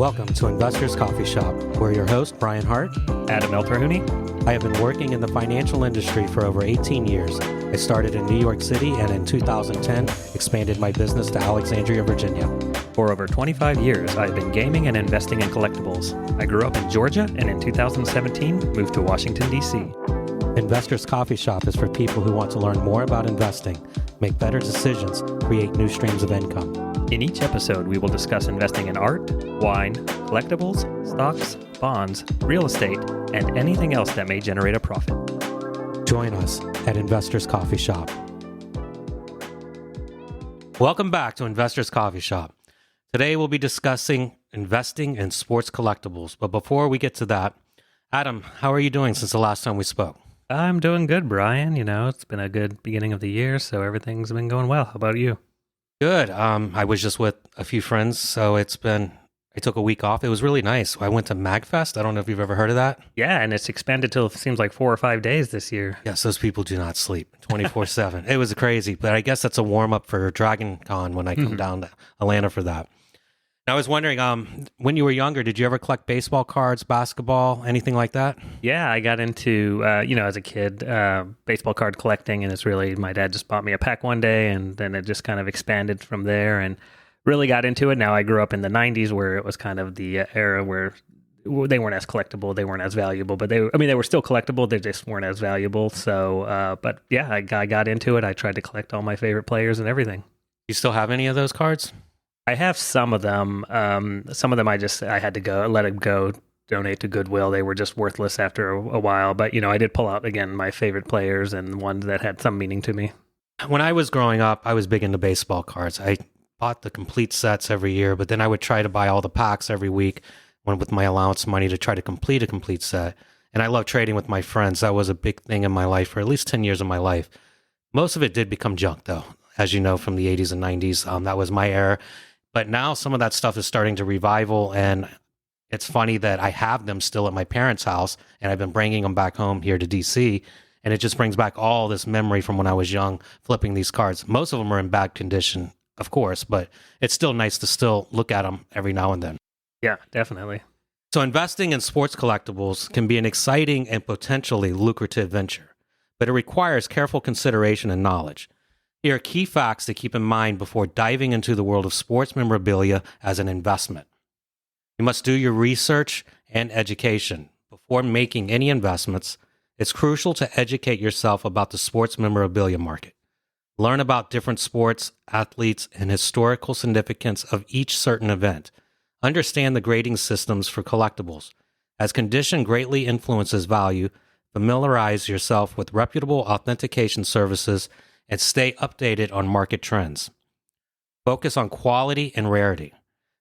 Welcome to Investors Coffee Shop. We're your host, Brian Harte. Adam Eltarhoni. I have been working in the financial industry for over 18 years. I started in New York City and in 2010 expanded my business to Alexandria, Virginia. For over 25 years, I've been gaming and investing in collectibles. I grew up in Georgia and in 2017 moved to Washington, D.C. Investors Coffee Shop is for people who want to learn more about investing, make better decisions, create new streams of income. In each episode, we will discuss investing in art, wine, collectibles, stocks, bonds, real estate, and anything else that may generate a profit. Join us at Investors Coffee Shop. Welcome back to Investors Coffee Shop. Today we'll be discussing investing in sports collectibles. But before we get to that, Adam, how are you doing since the last time we spoke? I'm doing good, Brian. You know, it's been a good beginning of the year, so everything's been going well. How about you? Good. I was just with a few friends, so I took a week off. It was really nice. I went to MagFest. I don't know if you've ever heard of that. Yeah, and it's expanded till it seems like 4 or 5 days this year. Yes, those people do not sleep 24/7. It was crazy, but I guess that's a warm-up for Dragon Con when I come down to Atlanta for that. I was wondering, when you were younger, did you ever collect baseball cards, basketball, anything like that? Yeah, I got into, as a kid, baseball card collecting, and it's really, my dad just bought me a pack one day, and then it just kind of expanded from there, and really got into it. Now, I grew up in the 90s, where it was kind of the era where they weren't as collectible, they weren't as valuable, but they were still collectible, they just weren't as valuable. So, but yeah, I got into it. I tried to collect all my favorite players and everything. You still have any of those cards? I have some of them. Some of them I had to let them go, donate to Goodwill. They were just worthless after a while. But, I did pull out, again, my favorite players and ones that had some meaning to me. When I was growing up, I was big into baseball cards. I bought the complete sets every year, but then I would try to buy all the packs every week with my allowance money to try to complete a complete set. And I love trading with my friends. That was a big thing in my life for at least 10 years of my life. Most of it did become junk, though, as you know, from the 80s and 90s. That was my era. But now some of that stuff is starting to revival, and it's funny that I have them still at my parents' house, and I've been bringing them back home here to DC, and it just brings back all this memory from when I was young, flipping these cards. Most of them are in bad condition, of course, but it's still nice to still look at them every now and then. Yeah, definitely. So investing in sports collectibles can be an exciting and potentially lucrative venture, but it requires careful consideration and knowledge. Here are key facts to keep in mind before diving into the world of sports memorabilia as an investment. You must do your research and education. Before making any investments, it's crucial to educate yourself about the sports memorabilia market. Learn about different sports, athletes, and historical significance of each certain event. Understand the grading systems for collectibles. As condition greatly influences value, familiarize yourself with reputable authentication services and stay updated on market trends. Focus on quality and rarity.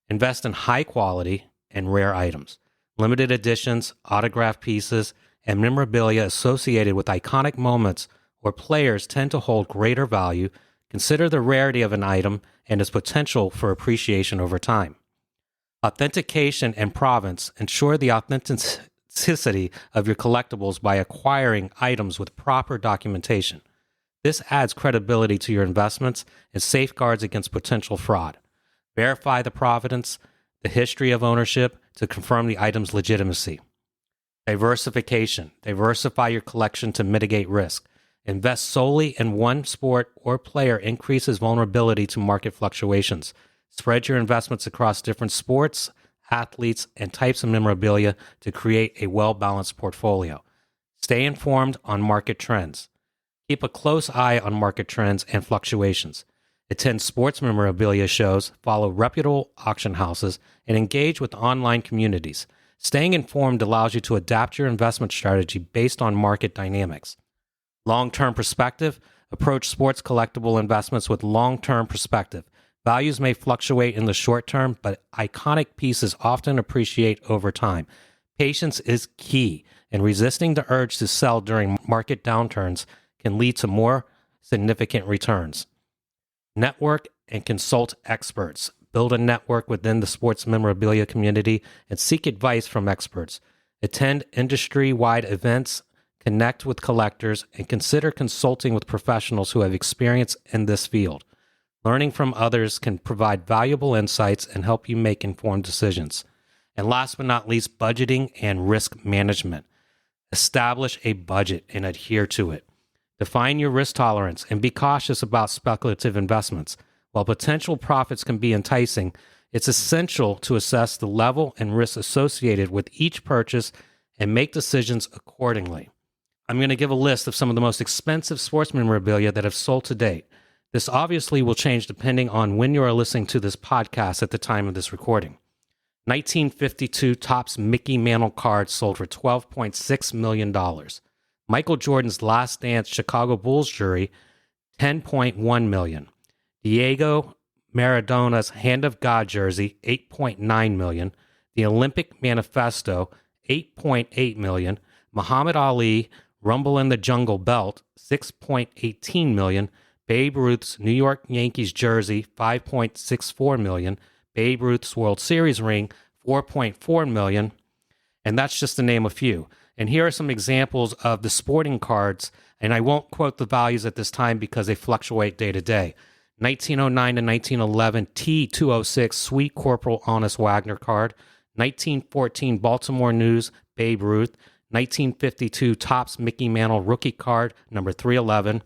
Invest in high quality and rare items. Limited editions, autographed pieces, and memorabilia associated with iconic moments or players tend to hold greater value. Consider the rarity of an item and its potential for appreciation over time. Authentication and provenance. Ensure the authenticity of your collectibles by acquiring items with proper documentation. This adds credibility to your investments and safeguards against potential fraud. Verify the provenance, the history of ownership to confirm the item's legitimacy. Diversification. Diversify your collection to mitigate risk. Invest solely in one sport or player increases vulnerability to market fluctuations. Spread your investments across different sports, athletes, and types of memorabilia to create a well-balanced portfolio. Stay informed on market trends. Keep a close eye on market trends and fluctuations. Attend sports memorabilia shows, follow reputable auction houses, and engage with online communities. Staying informed allows you to adapt your investment strategy based on market dynamics. Long-term perspective. Approach sports collectible investments with long-term perspective. Values may fluctuate in the short term, but iconic pieces often appreciate over time. Patience is key, and resisting the urge to sell during market downturns can lead to more significant returns. Network and consult experts. Build a network within the sports memorabilia community and seek advice from experts. Attend industry-wide events, connect with collectors, and consider consulting with professionals who have experience in this field. Learning from others can provide valuable insights and help you make informed decisions. And last but not least, budgeting and risk management. Establish a budget and adhere to it. Define your risk tolerance and be cautious about speculative investments. While potential profits can be enticing, it's essential to assess the level and risk associated with each purchase and make decisions accordingly. I'm going to give a list of some of the most expensive sports memorabilia that have sold to date. This obviously will change depending on when you are listening to this podcast at the time of this recording. 1952 Topps Mickey Mantle card sold for $12.6 million. Michael Jordan's Last Dance Chicago Bulls jersey, $10.1 million. Diego Maradona's Hand of God jersey, $8.9 million. The Olympic Manifesto, $8.8 million. Muhammad Ali Rumble in the Jungle belt, $6.18 million. Babe Ruth's New York Yankees jersey, $5.64 million. Babe Ruth's World Series ring, $4.4 million. And that's just to name a few. And here are some examples of the sporting cards, and I won't quote the values at this time because they fluctuate day to day. 1909 to 1911 T206 Sweet Corporal Honest Wagner card. 1914 Baltimore News Babe Ruth. 1952 Topps Mickey Mantle rookie card, number 311.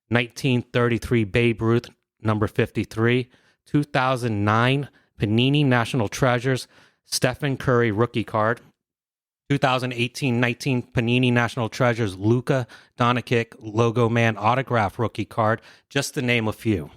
1933 Babe Ruth, number 53. 2009 Panini National Treasures Stephen Curry rookie card. 2018-19 Panini National Treasures Luka Doncic Logo Man autograph rookie card, just to name a few.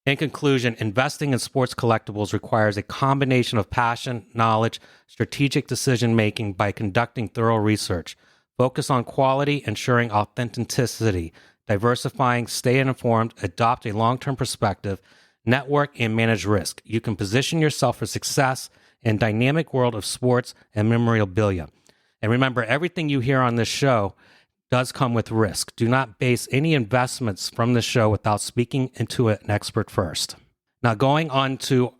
In conclusion, investing in sports collectibles requires a combination of passion, knowledge, strategic decision-making by conducting thorough research. Focus on quality, ensuring authenticity, diversifying, stay informed, adopt a long-term perspective, network, and manage risk. You can position yourself for success in dynamic world of sports and memorabilia. And remember, everything you hear on this show does come with risk. Do not base any investments from this show without speaking into an expert first. Now, going on to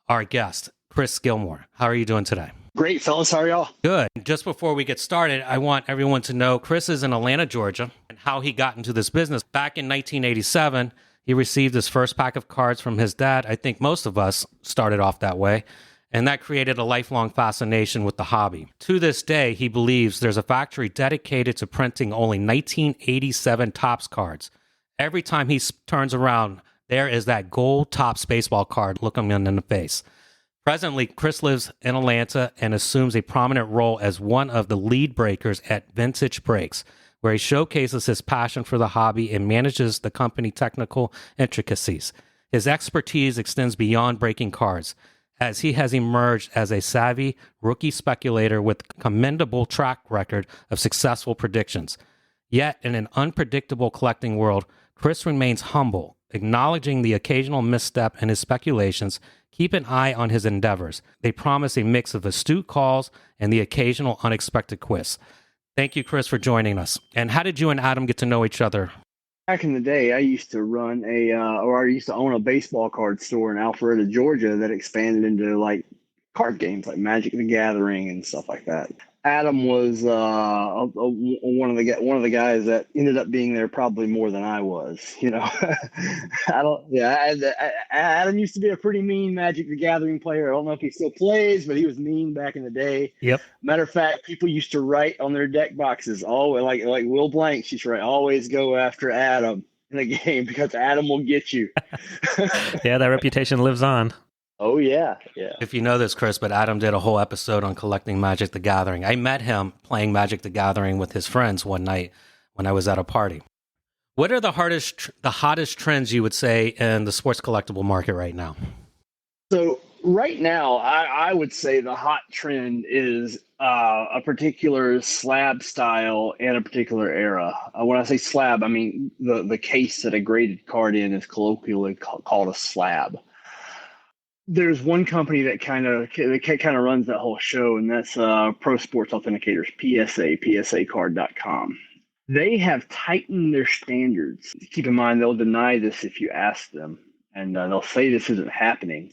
our guest, Chris Gilmore. How are you doing today? Great, fellas. How are y'all? Good. Just before we get started, I want everyone to know Chris is in Atlanta, Georgia, and how he got into this business. Back in 1987, he received his first pack of cards from his dad. I think most of us started off that way. And that created a lifelong fascination with the hobby. To this day, he believes there's a factory dedicated to printing only 1987 Topps cards. Every time he turns around, there is that gold Topps baseball card looking him in the face. Presently, Chris lives in Atlanta and assumes a prominent role as one of the lead breakers at Vintage Breaks, where he showcases his passion for the hobby and manages the company technical intricacies. His expertise extends beyond breaking cards, as he has emerged as a savvy rookie speculator with a commendable track record of successful predictions. Yet, in an unpredictable collecting world, Chris remains humble, acknowledging the occasional misstep in his speculations. Keep an eye on his endeavors. They promise a mix of astute calls and the occasional unexpected twist. Thank you, Chris, for joining us. And how did you and Adam get to know each other? Back in the day, I used to run I used to own a baseball card store in Alpharetta, Georgia that expanded into like card games like Magic the Gathering and stuff like that. Adam was one of the guys that ended up being there probably more than I was. You know, Adam used to be a pretty mean Magic the Gathering player. I don't know if he still plays, but he was mean back in the day. Yep. Matter of fact, people used to write on their deck boxes, always like Will Blanks used to write, always go after Adam in the game because Adam will get you. Yeah, that reputation lives on. Oh, yeah. If you know this, Chris, but Adam did a whole episode on collecting Magic the Gathering. I met him playing Magic the Gathering with his friends one night when I was at a party. What are the hottest trends you would say in the sports collectible market right now? So right now, I would say the hot trend is a particular slab style in a particular era. When I say slab, I mean the case that a graded card in is colloquially called a slab. There's one company that kind of runs that whole show, and that's Pro Sports Authenticators, PSAcard.com. They have tightened their standards. Keep in mind, they'll deny this if you ask them, and they'll say this isn't happening.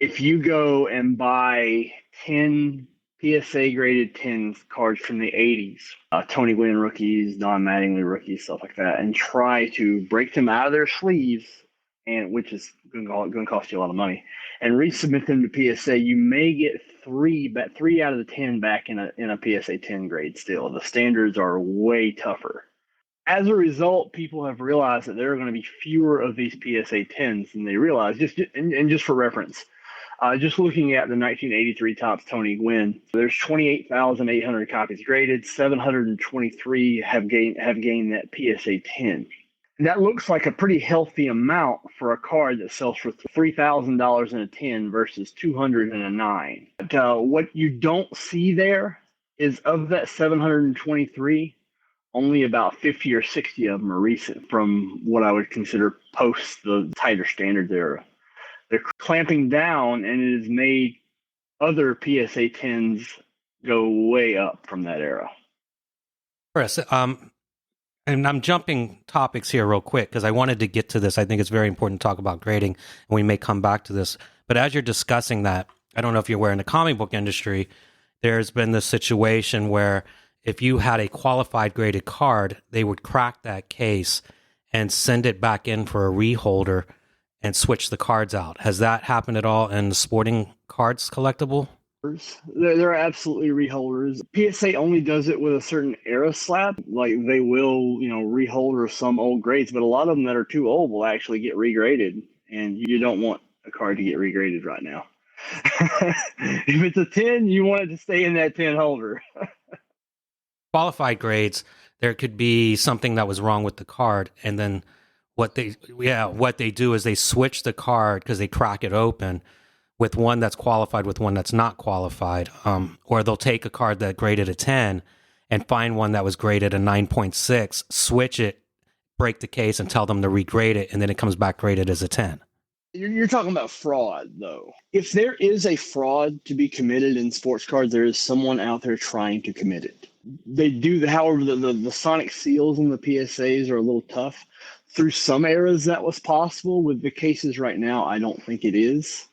If you go and buy 10 PSA graded 10 cards from the 80s, Tony Gwynn rookies, Don Mattingly rookies, stuff like that, and try to break them out of their sleeves, and which is going to cost you a lot of money, and resubmit them to PSA, you may get three out of the 10 back in a PSA 10 grade still. The standards are way tougher. As a result, people have realized that there are going to be fewer of these PSA 10s than they realize. Just for reference, just looking at the 1983 Topps Tony Gwynn, there's 28,800 copies graded. 723 have gained that PSA 10. And that looks like a pretty healthy amount for a card that sells for $3,000 in a 10 versus 200 in a 9. But what you don't see there is, of that 723, only about 50 or 60 of them are recent from what I would consider post the tighter standards era. They're clamping down, and it has made other PSA 10s go way up from that era. Chris, and I'm jumping topics here real quick because I wanted to get to this. I think it's very important to talk about grading, and we may come back to this. But as you're discussing that, I don't know if you're aware, in the comic book industry, there's been this situation where if you had a qualified graded card, they would crack that case and send it back in for a reholder and switch the cards out. Has that happened at all in the sporting cards collectible? There are absolutely reholders. PSA only does it with a certain era slab. Like, they will, reholder some old grades, but a lot of them that are too old will actually get regraded, and you don't want a card to get regraded right now. If it's a 10, you want it to stay in that 10 holder. Qualified grades, there could be something that was wrong with the card, and then what they do is they switch the card because they crack it open with one that's qualified with one that's not qualified, or they'll take a card that graded a 10 and find one that was graded a 9.6, switch it, break the case, and tell them to regrade it, and then it comes back graded as a 10. You're talking about fraud, though. If there is a fraud to be committed in sports cards, there is someone out there trying to commit it. They do, however, the sonic seals in the PSAs are a little tough. Through some eras, that was possible. With the cases right now, I don't think it is.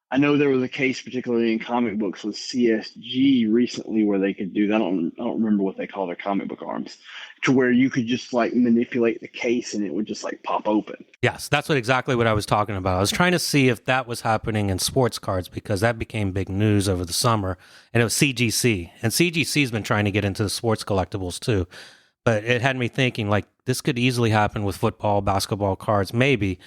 I know there was a case, particularly in comic books, with CSG recently where they could do that. I don't remember what they call their comic book arms, to where you could just manipulate the case and it would just pop open. Yes, that's exactly what I was talking about. I was trying to see if that was happening in sports cards because that became big news over the summer, and it was CGC. And CGC's been trying to get into the sports collectibles too. But it had me thinking, this could easily happen with football, basketball cards, maybe.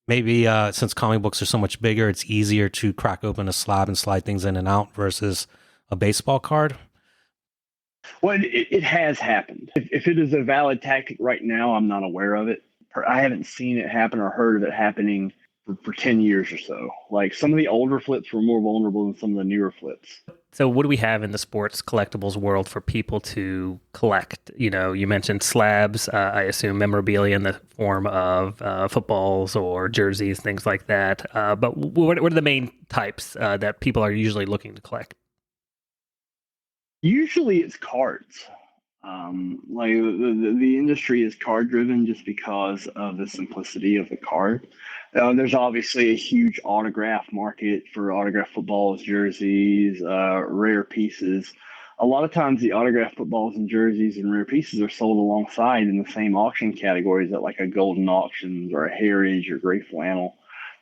Maybe since comic books are so much bigger, it's easier to crack open a slab and slide things in and out versus a baseball card. Well, it has happened. If it is a valid tactic right now, I'm not aware of it. I haven't seen it happen or heard of it happening for 10 years or so. Some of the older flips were more vulnerable than some of the newer flips. So what do we have in the sports collectibles world for people to collect? You mentioned slabs, I assume memorabilia in the form of footballs or jerseys, things like that. But what are the main types that people are usually looking to collect? Usually it's cards. The industry is card driven just because of the simplicity of the card. There's obviously a huge autograph market for autograph footballs, jerseys, rare pieces. A lot of times the autograph footballs and jerseys and rare pieces are sold alongside in the same auction categories at a Golden Auctions or a Heritage or Gray Flannel.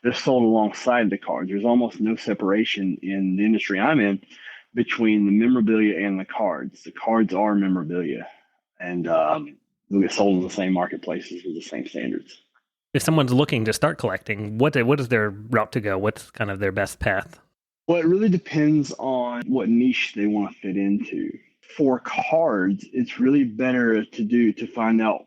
They're sold alongside the cards. There's almost no separation in the industry I'm in between the memorabilia and the cards. The cards are memorabilia, and they'll get sold in the same marketplaces with the same standards. If someone's looking to start collecting, what is their route to go? What's kind of their best path? Well, it really depends on what niche they want to fit into. For cards, it's really better to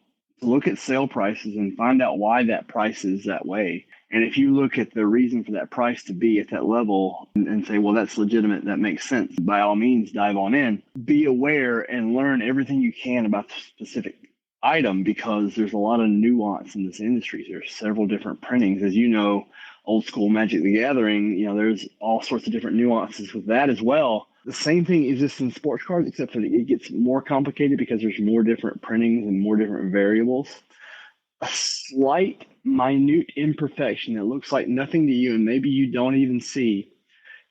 look at sale prices and find out why that price is that way. And if you look at the reason for that price to be at that level and say, well, that's legitimate, that makes sense, by all means, dive on in. Be aware and learn everything you can about the specific item, because there's a lot of nuance in this industry. There's several different printings. As you know, old school Magic the Gathering, there's all sorts of different nuances with that as well. The same thing exists in sports cards, except that it gets more complicated because there's more different printings and more different variables. A slight, minute imperfection that looks like nothing to you and maybe you don't even see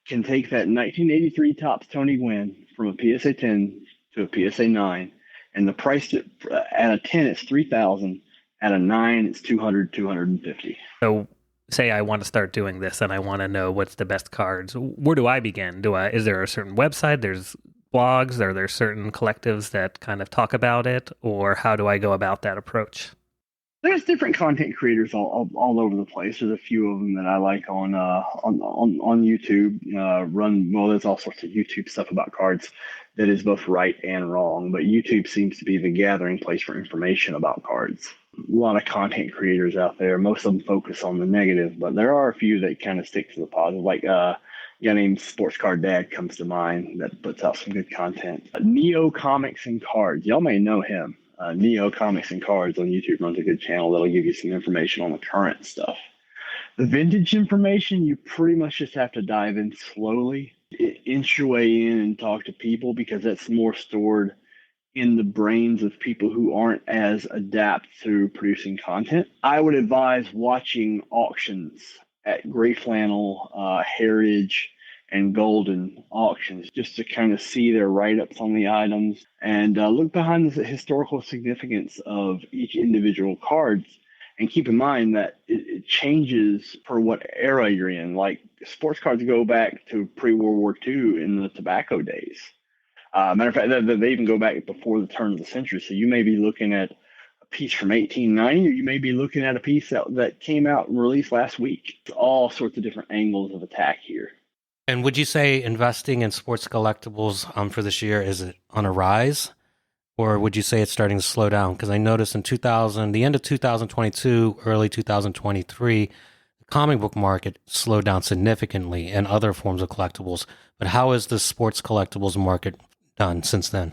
can take that 1983 Topps Tony Gwynn from a PSA 10 to a PSA 9, and the price at a 10 it's $3,000, at a 9 it's $200, $250. So say I want to start doing this and I want to know what's the best cards, where do I begin? Is there a certain website? There's blogs? Are there certain collectives that kind of talk about it? Or how do I go about that approach? There's different content creators all over the place. There's a few of them that I like on YouTube. There's all sorts of YouTube stuff about cards that is both right and wrong. But YouTube seems to be the gathering place for information about cards. A lot of content creators out there. Most of them focus on the negative, but there are a few that kind of stick to the positive. Like a guy named Sports Card Dad comes to mind that puts out some good content. Neo Comics and Cards. Y'all may know him. Neo Comics and Cards on YouTube runs a good channel that'll give you some information on the current stuff. The vintage information, you pretty much just have to dive in slowly, inch your way in and talk to people, because that's more stored in the brains of people who aren't as adept to producing content. I would advise watching auctions at Gray Flannel, Heritage, and Golden auctions, just to kind of see their write-ups on the items and look behind the historical significance of each individual cards. And keep in mind that it changes per what era you're in. Like sports cards go back to pre-World War II in the tobacco days. Matter of fact, they even go back before the turn of the century. So you may be looking at a piece from 1890, or you may be looking at a piece that came out and released last week. All sorts of different angles of attack here. And would you say investing in sports collectibles for this year, is it on a rise? Or would you say it's starting to slow down? Because I noticed in the end of 2022, early 2023, the comic book market slowed down significantly and other forms of collectibles. But how has the sports collectibles market done since then?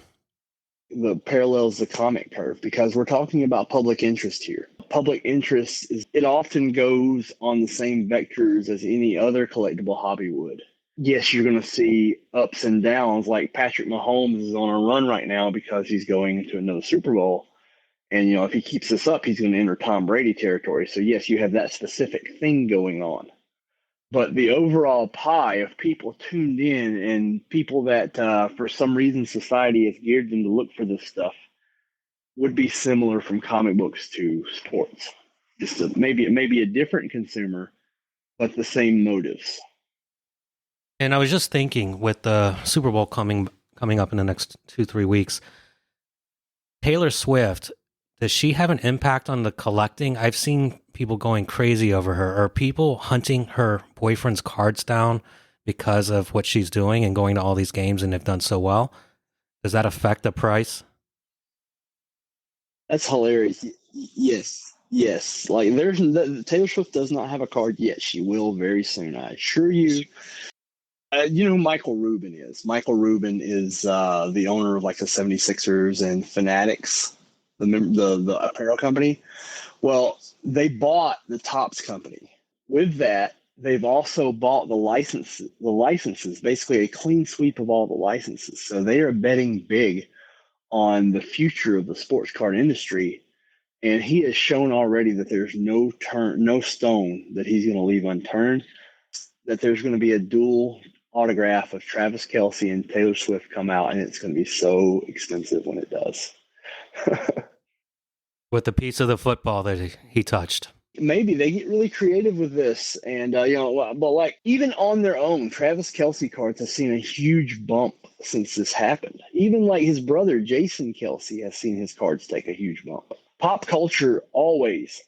The parallels the comic curve, because we're talking about public interest here. Public interest it often goes on the same vectors as any other collectible hobby would. Yes, you're going to see ups and downs. Like Patrick Mahomes is on a run right now because he's going into another Super Bowl. And, if he keeps this up, he's going to enter Tom Brady territory. So, yes, you have that specific thing going on. But the overall pie of people tuned in and people that, for some reason, society has geared them to look for this stuff would be similar from comic books to sports. Just maybe a different consumer, but the same motives. And I was just thinking, with the Super Bowl coming up in the next 2-3 weeks, Taylor Swift, does she have an impact on the collecting? I've seen people going crazy over her. Are people hunting her boyfriend's cards down because of what she's doing and going to all these games and have done so well? Does that affect the price? That's hilarious. Yes. Like Taylor Swift does not have a card yet. She will very soon. I assure you. You know who Michael Rubin is? Michael Rubin is the owner of like the 76ers and Fanatics, the apparel company. Well, they bought the Topps company. With that, they've also bought the licenses, basically a clean sweep of all the licenses. So they are betting big on the future of the sports card industry. And he has shown already that there's no stone that he's going to leave unturned, that there's going to be a dual autograph of Travis Kelce and Taylor Swift come out, and it's going to be so expensive when it does. With the piece of the football that he touched. Maybe they get really creative with this, and but like even on their own, Travis Kelce cards have seen a huge bump since this happened. Even like his brother Jason Kelce has seen his cards take a huge bump. Pop culture always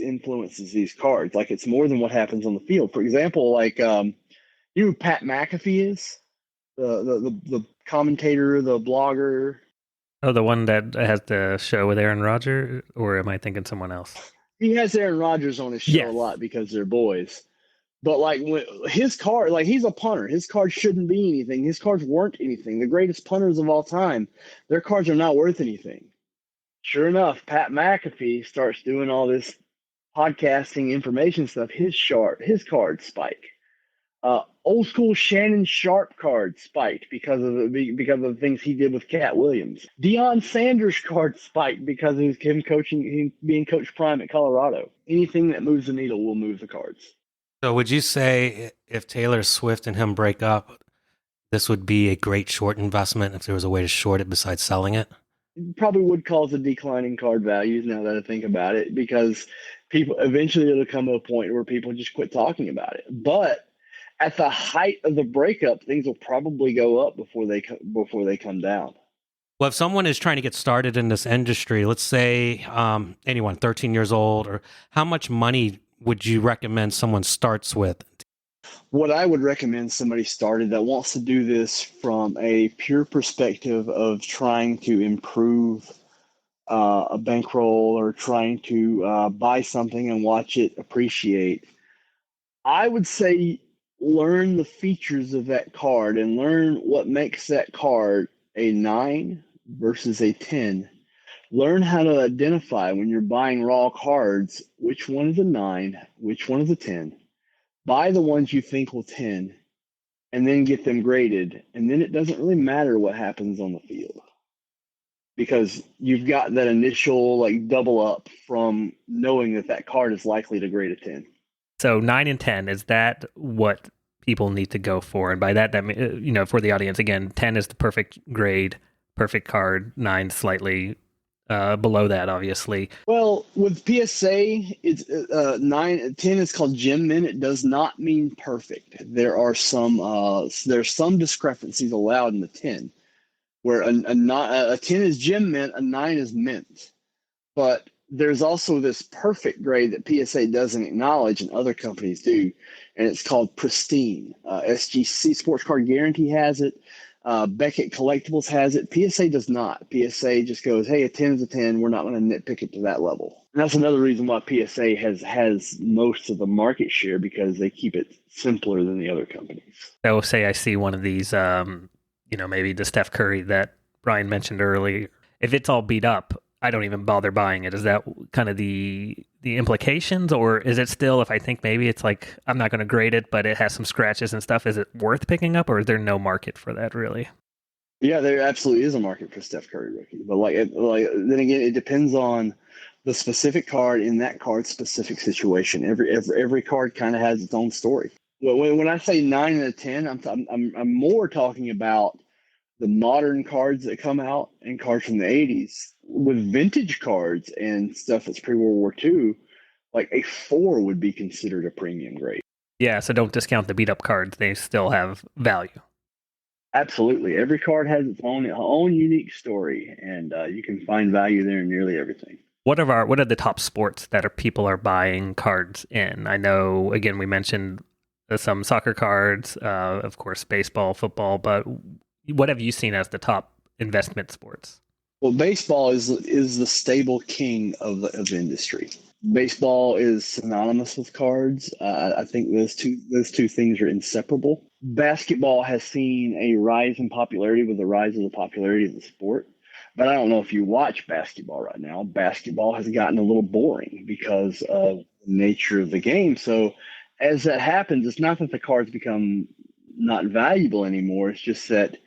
influences these cards. Like it's more than what happens on the field. For example, like you know who Pat McAfee is? The commentator, the blogger. Oh, the one that has the show with Aaron Rodgers, or am I thinking someone else? He has Aaron Rodgers on his show a lot because they're boys. But like when his card, like he's a punter. His cards shouldn't be anything. His cards weren't anything. The greatest punters of all time, their cards are not worth anything. Sure enough, Pat McAfee starts doing all this podcasting information stuff. His cards spike. Old school Shannon Sharp card spiked because of the things he did with Cat Williams. Deion Sanders card spiked because of him being coach prime at Colorado. Anything that moves the needle will move the cards. So would you say if Taylor Swift and him break up, this would be a great short investment if there was a way to short it besides selling it? It probably would cause a decline in card values now that I think about it, because People eventually it'll come to a point where people just quit talking about it. But at the height of the breakup, things will probably go up before they come down. Well, if someone is trying to get started in this industry, let's say anyone 13 years old, or how much money would you recommend someone starts with? What I would recommend somebody started that wants to do this from a pure perspective of trying to improve a bankroll or trying to buy something and watch it appreciate, I would say learn the features of that card and learn what makes that card a 9 versus a 10. Learn how to identify when you're buying raw cards, which one is a 9, which one is a 10. Buy the ones you think will 10 and then get them graded. And then it doesn't really matter what happens on the field because you've got that initial like double up from knowing that that card is likely to grade a 10. So 9 and 10, is that what people need to go for? And by that, for the audience, again, 10 is the perfect grade, perfect card, 9 slightly below that, obviously. Well, with PSA, it's 10 is called gem mint. It does not mean perfect. There's some discrepancies allowed in the 10, where a 10 is gem mint, a 9 is mint. But there's also this perfect grade that PSA doesn't acknowledge and other companies do, and it's called pristine. SGC Sports Card Guarantee has it. Beckett Collectibles has it. PSA does not. PSA just goes, hey, a 10 is a 10. We're not going to nitpick it to that level. And that's another reason why PSA has most of the market share, because they keep it simpler than the other companies. So say I see one of these, maybe the Steph Curry that Brian mentioned earlier. If it's all beat up, I don't even bother buying it. Is that kind of the implications, or is it still, if I think maybe it's like I'm not going to grade it, but it has some scratches and stuff, is it worth picking up, or is there no market for that really? Yeah, there absolutely is a market for Steph Curry rookie, but then again, it depends on the specific card in that card's specific situation. Every card kind of has its own story. When I say 9 and a 10, I'm more talking about the modern cards that come out and cards from the 80s. With vintage cards and stuff that's pre-World War II, like a 4 would be considered a premium grade. Yeah, so don't discount the beat up cards. They still have value. Absolutely. Every card has its own unique story, and you can find value there in nearly everything. What are the top sports that people are buying cards in? I know, again, we mentioned some soccer cards, of course, baseball, football, but what have you seen as the top investment sports? Well, baseball is the stable king of the industry. Baseball is synonymous with cards. I think those two things are inseparable. Basketball has seen a rise in popularity with the rise of the popularity of the sport. But I don't know if you watch basketball right now. Basketball has gotten a little boring because of the nature of the game. So as that happens, it's not that the cards become not valuable anymore. It's just that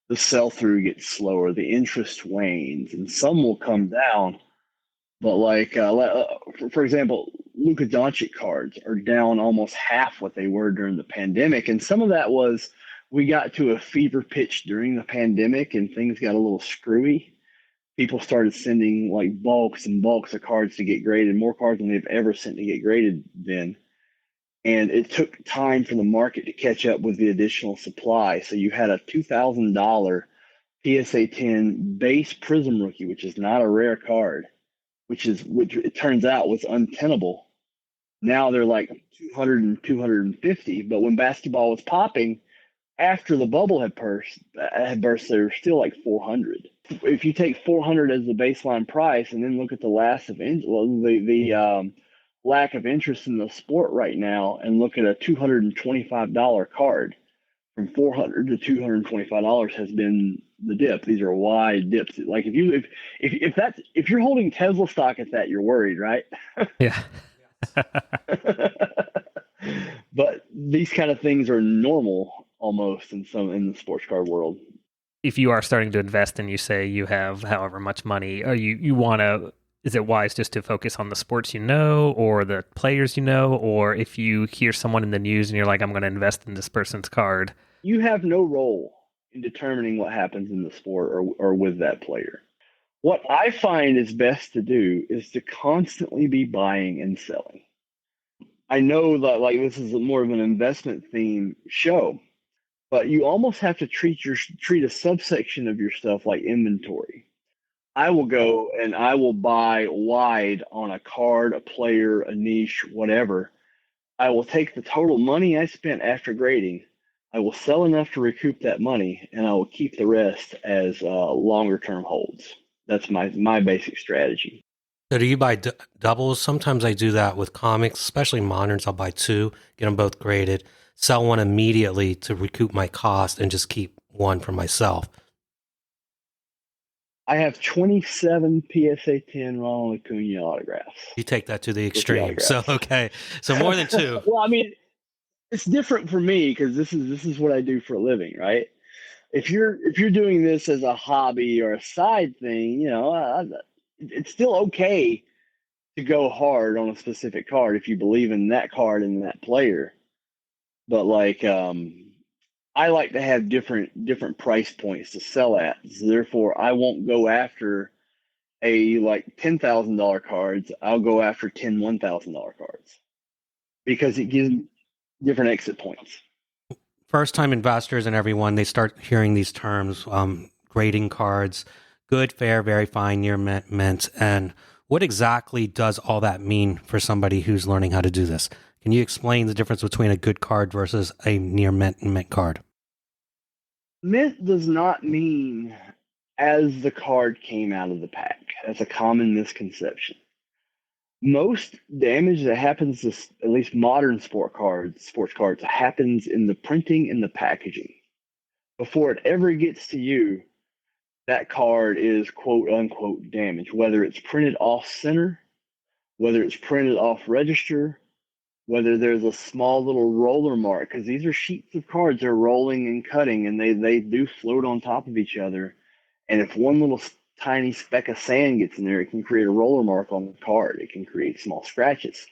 the sell-through gets slower, the interest wanes, and some will come down. But for example, Luka Doncic cards are down almost half what they were during the pandemic. And some of that was we got to a fever pitch during the pandemic and things got a little screwy. People started sending like bulks and bulks of cards to get graded, more cards than they've ever sent to get graded then. And it took time for the market to catch up with the additional supply. So you had a $2,000 PSA 10 base Prism rookie, which is not a rare card, which it turns out was untenable. Now they're like 200 and 250. But when basketball was popping, after the bubble had burst, they were still like 400. If you take 400 as the baseline price and then look at the lack of interest in the sport right now and look at a $225 card, from $400 to $225 has been the dip. These are wide dips. Like if you're holding Tesla stock at that, you're worried, right? Yeah. But these kind of things are normal almost in the sports card world. If you are starting to invest and you say you have however much money, or you want to, is it wise just to focus on the sports or the players or if you hear someone in the news and you're like, I'm going to invest in this person's card? You have no role in determining what happens in the sport or with that player. What I find is best to do is to constantly be buying and selling. I know that like this is more of an investment theme show, but you almost have to treat a subsection of your stuff like inventory. I will go and I will buy wide on a card, a player, a niche, whatever. I will take the total money I spent after grading. I will sell enough to recoup that money, and I will keep the rest as longer term holds. That's my basic strategy. So do you buy doubles? Sometimes I do that with comics, especially moderns. I'll buy two, get them both graded, sell one immediately to recoup my cost, and just keep one for myself. I have 27 PSA 10 Ronald Acuna autographs. You take that to the Rookie extreme. So, autographs. okay. So more than two. Well, I mean, it's different for me because this is what I do for a living, right? If you're doing this as a hobby or a side thing, it's still okay to go hard on a specific card if you believe in that card and that player. But like, I like to have different price points to sell at. So therefore, I won't go after a like $10,000 cards. I'll go after 10 $1,000 cards because it gives different exit points. First time investors and everyone, they start hearing these terms, grading cards, good, fair, very fine, near mint. And what exactly does all that mean for somebody who's learning how to do this? Can you explain the difference between a good card versus a near mint and mint card? Mint does not mean as the card came out of the pack. That's a common misconception. Most damage that happens to at least modern sports cards, happens in the printing and the packaging. Before it ever gets to you, that card is quote unquote damaged, whether it's printed off center, whether it's printed off register, whether there's a small little roller mark, because these are sheets of cards they're rolling and cutting, and they do float on top of each other. And if one little tiny speck of sand gets in there, it can create a roller mark on the card. It can create small scratches.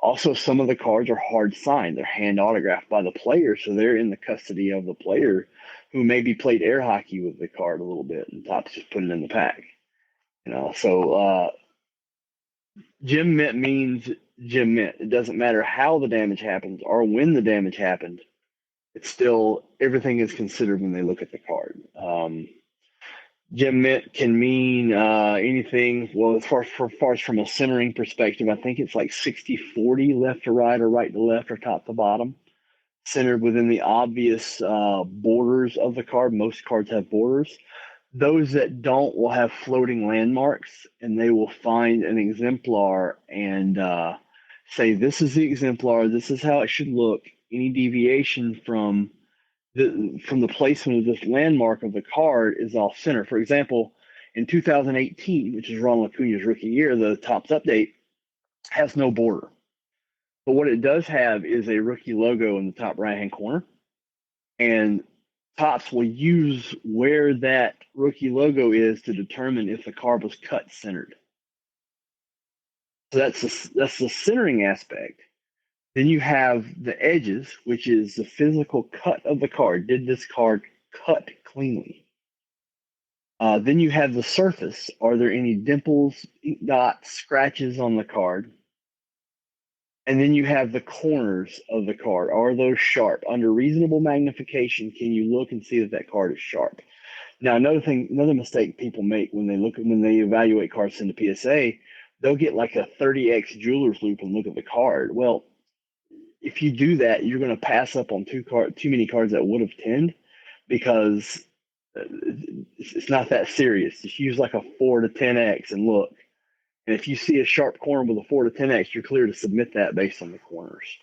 Also, some of the cards are hard signed. They're hand autographed by the player, so they're in the custody of the player who maybe played air hockey with the card a little bit, and Topps just put it in the pack. So Gem Mint means Gem Mint. It doesn't matter how the damage happens or when the damage happened. It's still, everything is considered when they look at the card. Gem Mint can mean anything. Well, as far as from a centering perspective, I think it's like 60-40 left to right or right to left or top to bottom, centered within the obvious borders of the card. Most cards have borders. Those that don't will have floating landmarks, and they will find an exemplar and say, this is the exemplar, this is how it should look. Any deviation from the placement of this landmark of the card is off center. For example, in 2018, which is Ronald Acuna's rookie year, the Topps update has no border. But what it does have is a rookie logo in the top right-hand corner. And Topps will use where that rookie logo is to determine if the card was cut centered. So that's the centering aspect. Then you have the edges, which is the physical cut of the card. Did this card cut cleanly? Then you have the surface. Are there any dimples, ink dots, scratches on the card? And then you have the corners of the card. Are those sharp? Under reasonable magnification, can you look and see that that card is sharp? Now, another mistake people make when they evaluate cards in the PSA, they'll get like a 30x jeweler's loop and look at the card. Well, if you do that, you're going to pass up on too many cards that would have 10 because it's not that serious. Just use like a 4 to 10x and look. And if you see a sharp corner with a 4 to 10x, you're clear to submit that based on the corners.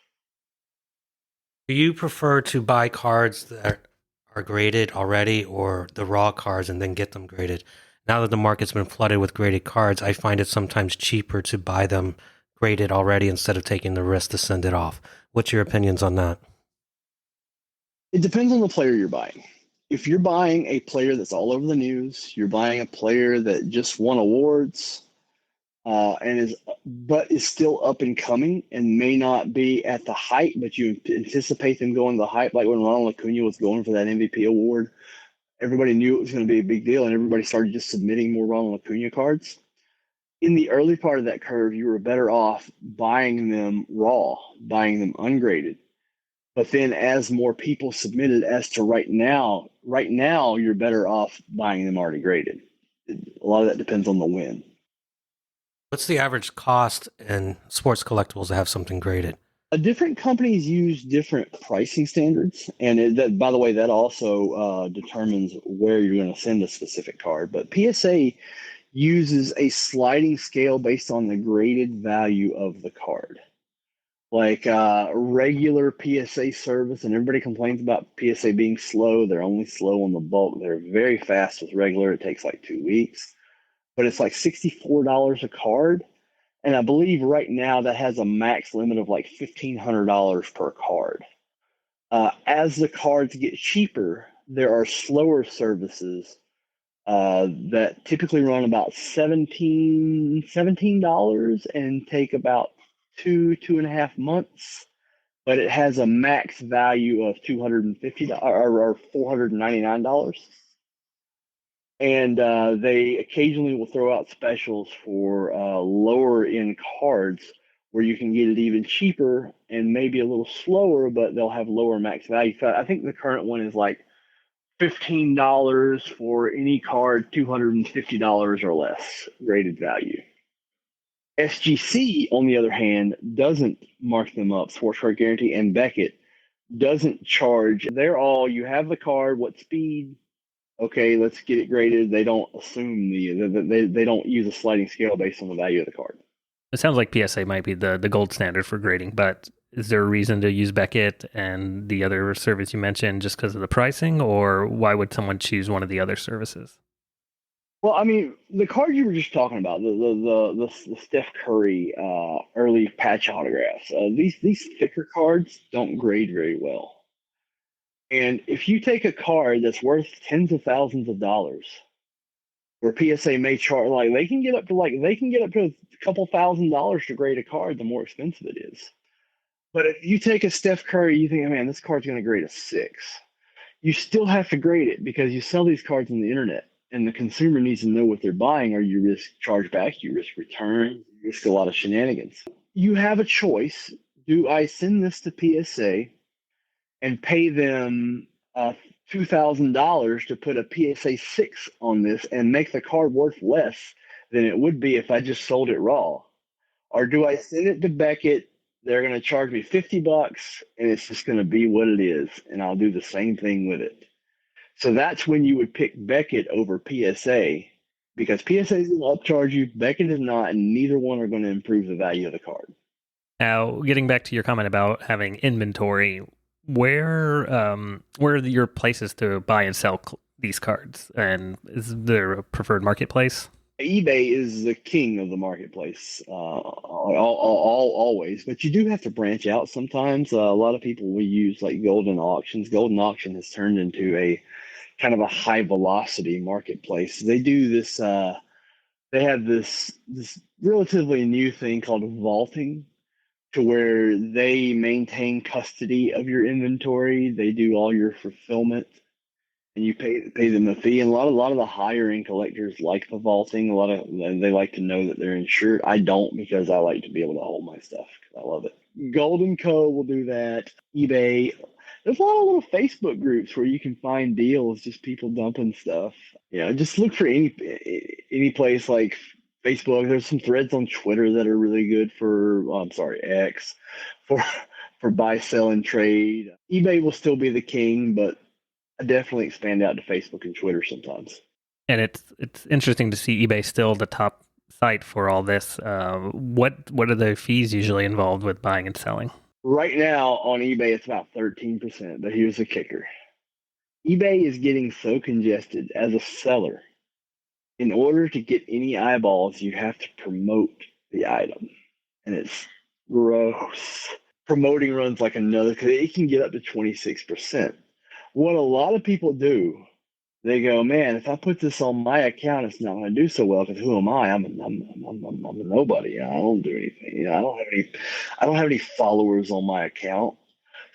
Do you prefer to buy cards that are graded already or the raw cards and then get them graded? Now that the market's been flooded with graded cards, I find it sometimes cheaper to buy them graded already instead of taking the risk to send it off. What's your opinions on that? It depends on the player you're buying. If you're buying a player that's all over the news, you're buying a player that just won awards, but is still up and coming and may not be at the height, but you anticipate them going to the height, like when Ronald Acuna was going for that MVP award Everybody knew it was going to be a big deal, and everybody started just submitting more Ronald Acuna cards. In the early part of that curve, you were better off buying them raw, buying them ungraded. But then as more people submitted as to right now you're better off buying them already graded. A lot of that depends on the win. What's the average cost in sports collectibles to have something graded? Different companies use different pricing standards, and by the way, that also determines where you're going to send a specific card. But PSA uses a sliding scale based on the graded value of the card. Like regular PSA service, and everybody complains about PSA being slow. They're only slow on the bulk. They're very fast with regular. It takes like 2 weeks, but it's like $64 a card. And I believe right now that has a max limit of like $1,500 per card. As the cards get cheaper, there are slower services that typically run about $17 and take about 2.5 months. But it has a max value of $250 or $499. And they occasionally will throw out specials for lower end cards where you can get it even cheaper and maybe a little slower, but they'll have lower max value. So I think the current one is like $15 for any card, $250 or less graded value. SGC, on the other hand, doesn't mark them up. Sports Card Guarantee and Beckett doesn't charge. They're all, you have the card, what speed? Okay, let's get it graded. They don't assume they don't use a sliding scale based on the value of the card. It sounds like PSA might be the gold standard for grading, but is there a reason to use Beckett and the other service you mentioned just because of the pricing, or why would someone choose one of the other services? Well, I mean, the card you were just talking about, the Steph Curry early patch autographs, these thicker cards don't grade very well. And if you take a card that's worth tens of thousands of dollars, where PSA may charge, like they can get up to a couple $1,000s to grade a card, the more expensive it is. But if you take a Steph Curry, you think, oh, man, this card's going to grade a 6. You still have to grade it because you sell these cards on the internet, and the consumer needs to know what they're buying, or you risk chargeback, you risk return, you risk a lot of shenanigans. You have a choice. Do I send this to PSA and pay them $2,000 to put a PSA 6 on this and make the card worth less than it would be if I just sold it raw? Or do I send it to Beckett? They're going to charge me $50 and it's just going to be what it is. And I'll do the same thing with it. So that's when you would pick Beckett over PSA, because PSA is going to upcharge you, Beckett is not, and neither one are going to improve the value of the card. Now, getting back to your comment about having inventory, where are your places to buy and sell these cards? And is there a preferred marketplace? eBay is the king of the marketplace, always. But you do have to branch out sometimes. A lot of people will use like Golden Auctions. Golden Auction has turned into a kind of a high velocity marketplace. They do this. They have this relatively new thing called vaulting, to where they maintain custody of your inventory. They do all your fulfillment, and you pay them a fee. And a lot of the higher end collectors like the vaulting. They like to know that they're insured. I don't, because I like to be able to hold my stuff because I love it. Golden Co. will do that. eBay. There's a lot of little Facebook groups where you can find deals, just people dumping stuff. Just look for any place like Facebook. There's some threads on Twitter that are really good for, X, for buy, sell, and trade. eBay will still be the king, but I definitely expand out to Facebook and Twitter sometimes. And it's interesting to see eBay still the top site for all this. What are the fees usually involved with buying and selling? Right now on eBay, it's about 13%, but here's the kicker. eBay is getting so congested as a seller. In order to get any eyeballs, you have to promote the item. And it's gross. Promoting runs like another, because it can get up to 26%. What a lot of people do, they go, man, if I put this on my account, it's not going to do so well, because who am I? I'm a nobody. I don't do anything. I don't have any followers on my account.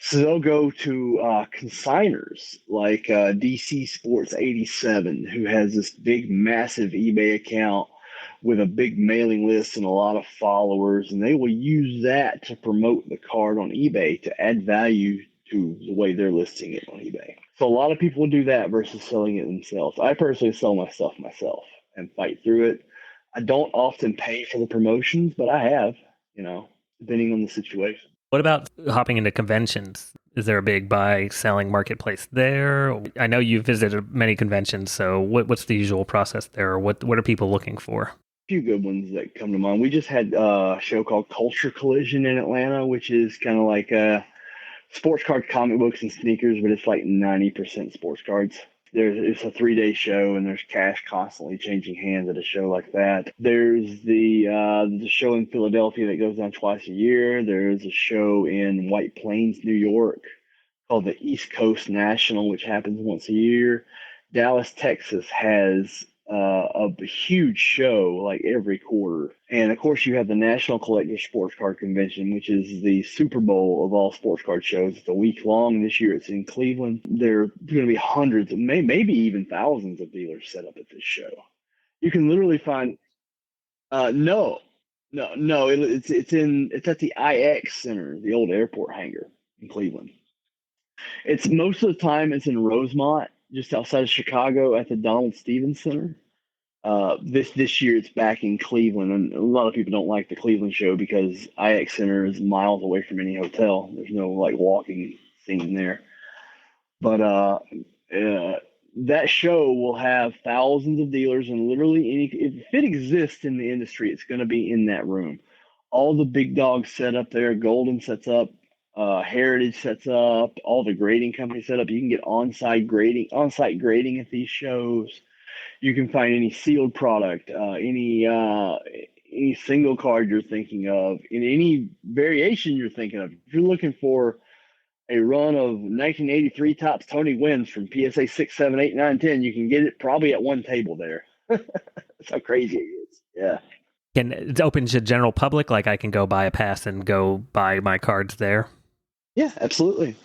So they'll go to consigners like DC Sports 87, who has this big, massive eBay account with a big mailing list and a lot of followers, and they will use that to promote the card on eBay to add value to the way they're listing it on eBay. So a lot of people do that versus selling it themselves. I personally sell my stuff myself and fight through it. I don't often pay for the promotions, but I have, depending on the situation. What about hopping into conventions? Is there a big buy selling marketplace there? I know you've visited many conventions, so what's the usual process there? Or what are people looking for? Few good ones that come to mind. We just had a show called Culture Collision in Atlanta, which is kind of like sports card comic books and sneakers, but it's like 90% sports cards. It's a 3-day show, and there's cash constantly changing hands at a show like that. There's the show in Philadelphia that goes on twice a year. There's a show in White Plains, New York, called the East Coast National, which happens once a year. Dallas, Texas has a huge show like every quarter. And of course, you have the National Collector Sports Card Convention, which is the Super Bowl of all sports card shows. It's a week long. This year it's in Cleveland. There are going to be hundreds, maybe even thousands of dealers set up at this show. You can literally find, no, it's at the IX Center, the old airport hangar in Cleveland. It's most of the time it's in Rosemont, just outside of Chicago at the Donald Stevens Center. This year it's back in Cleveland, and a lot of people don't like the Cleveland show because IX Center is miles away from any hotel. There's no like walking scene there. But that show will have thousands of dealers, and literally if it exists in the industry, it's going to be in that room. All the big dogs set up there. Golden sets up. Heritage sets up. All the grading companies set up. You can get on-site grading at these shows. You can find any sealed product, any single card you're thinking of, in any variation you're thinking of. If you're looking for a run of 1983 Topps Tony Gwynns from PSA 6, 7, 8, 9, 10, you can get it probably at one table there. That's how crazy it is. Yeah. And it's open to general public, like I can go buy a pass and go buy my cards there? Yeah, absolutely.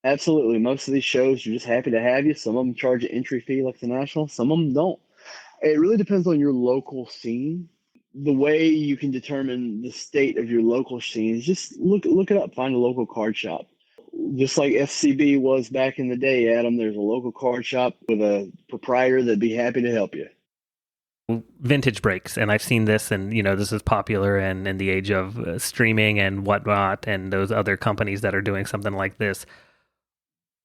Absolutely. Most of these shows are just happy to have you. Some of them charge an entry fee like the National. Some of them don't. It really depends on your local scene. The way you can determine the state of your local scene is just look it up, find a local card shop. Just like FCB was back in the day, Adam, there's a local card shop with a proprietor that'd be happy to help you. Vintage breaks, and I've seen this, and this is popular and in the age of streaming and whatnot, and those other companies that are doing something like this.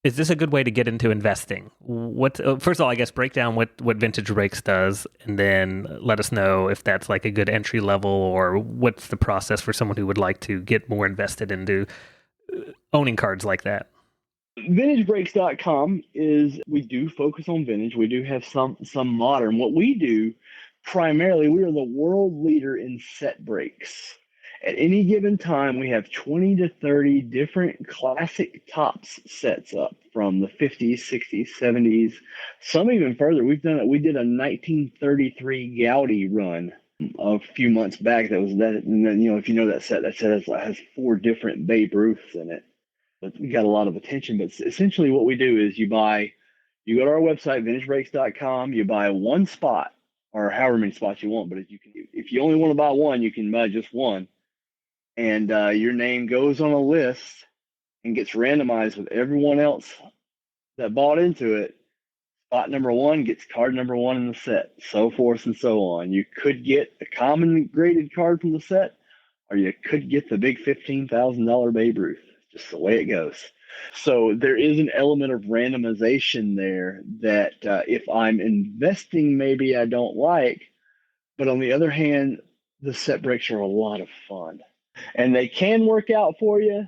Is this a good way to get into investing? First of all, I guess break down what Vintage Breaks does, and then let us know if that's like a good entry level, or what's the process for someone who would like to get more invested into owning cards like that. VintageBreaks.com we do focus on vintage. We do have some modern. What we do primarily, we are the world leader in set breaks. At any given time, we have 20 to 30 different classic Topps sets up from the 50s, 60s, 70s, some even further. We did a 1933 Gaudi run a few months back. That was that, and then if you know that set has 4 different Babe Ruths in it. But we got a lot of attention. But essentially, what we do is you go to our website, VintageBreaks.com, you buy one spot or however many spots you want. But if you only want to buy one, you can buy just one. And your name goes on a list and gets randomized with everyone else that bought into it. Spot number 1 gets card number 1 in the set, so forth and so on. You could get a common graded card from the set, or you could get the big $15,000 Babe Ruth. Just the way it goes. So there is an element of randomization there that if I'm investing, maybe I don't like. But on the other hand, the set breaks are a lot of fun. And they can work out for you,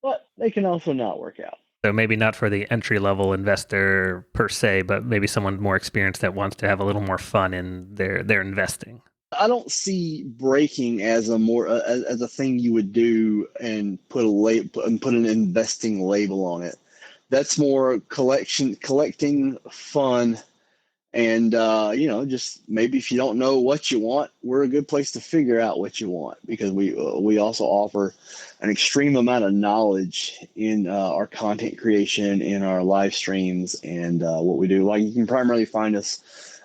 but they can also not work out. So maybe not for the entry-level investor per se, but maybe someone more experienced that wants to have a little more fun in their investing. I don't see breaking as a thing you would do and put an investing label on it. That's more collecting fun And just maybe if you don't know what you want, we're a good place to figure out what you want, because we also offer an extreme amount of knowledge in our content creation, in our live streams, and what we do. Like, you can primarily find us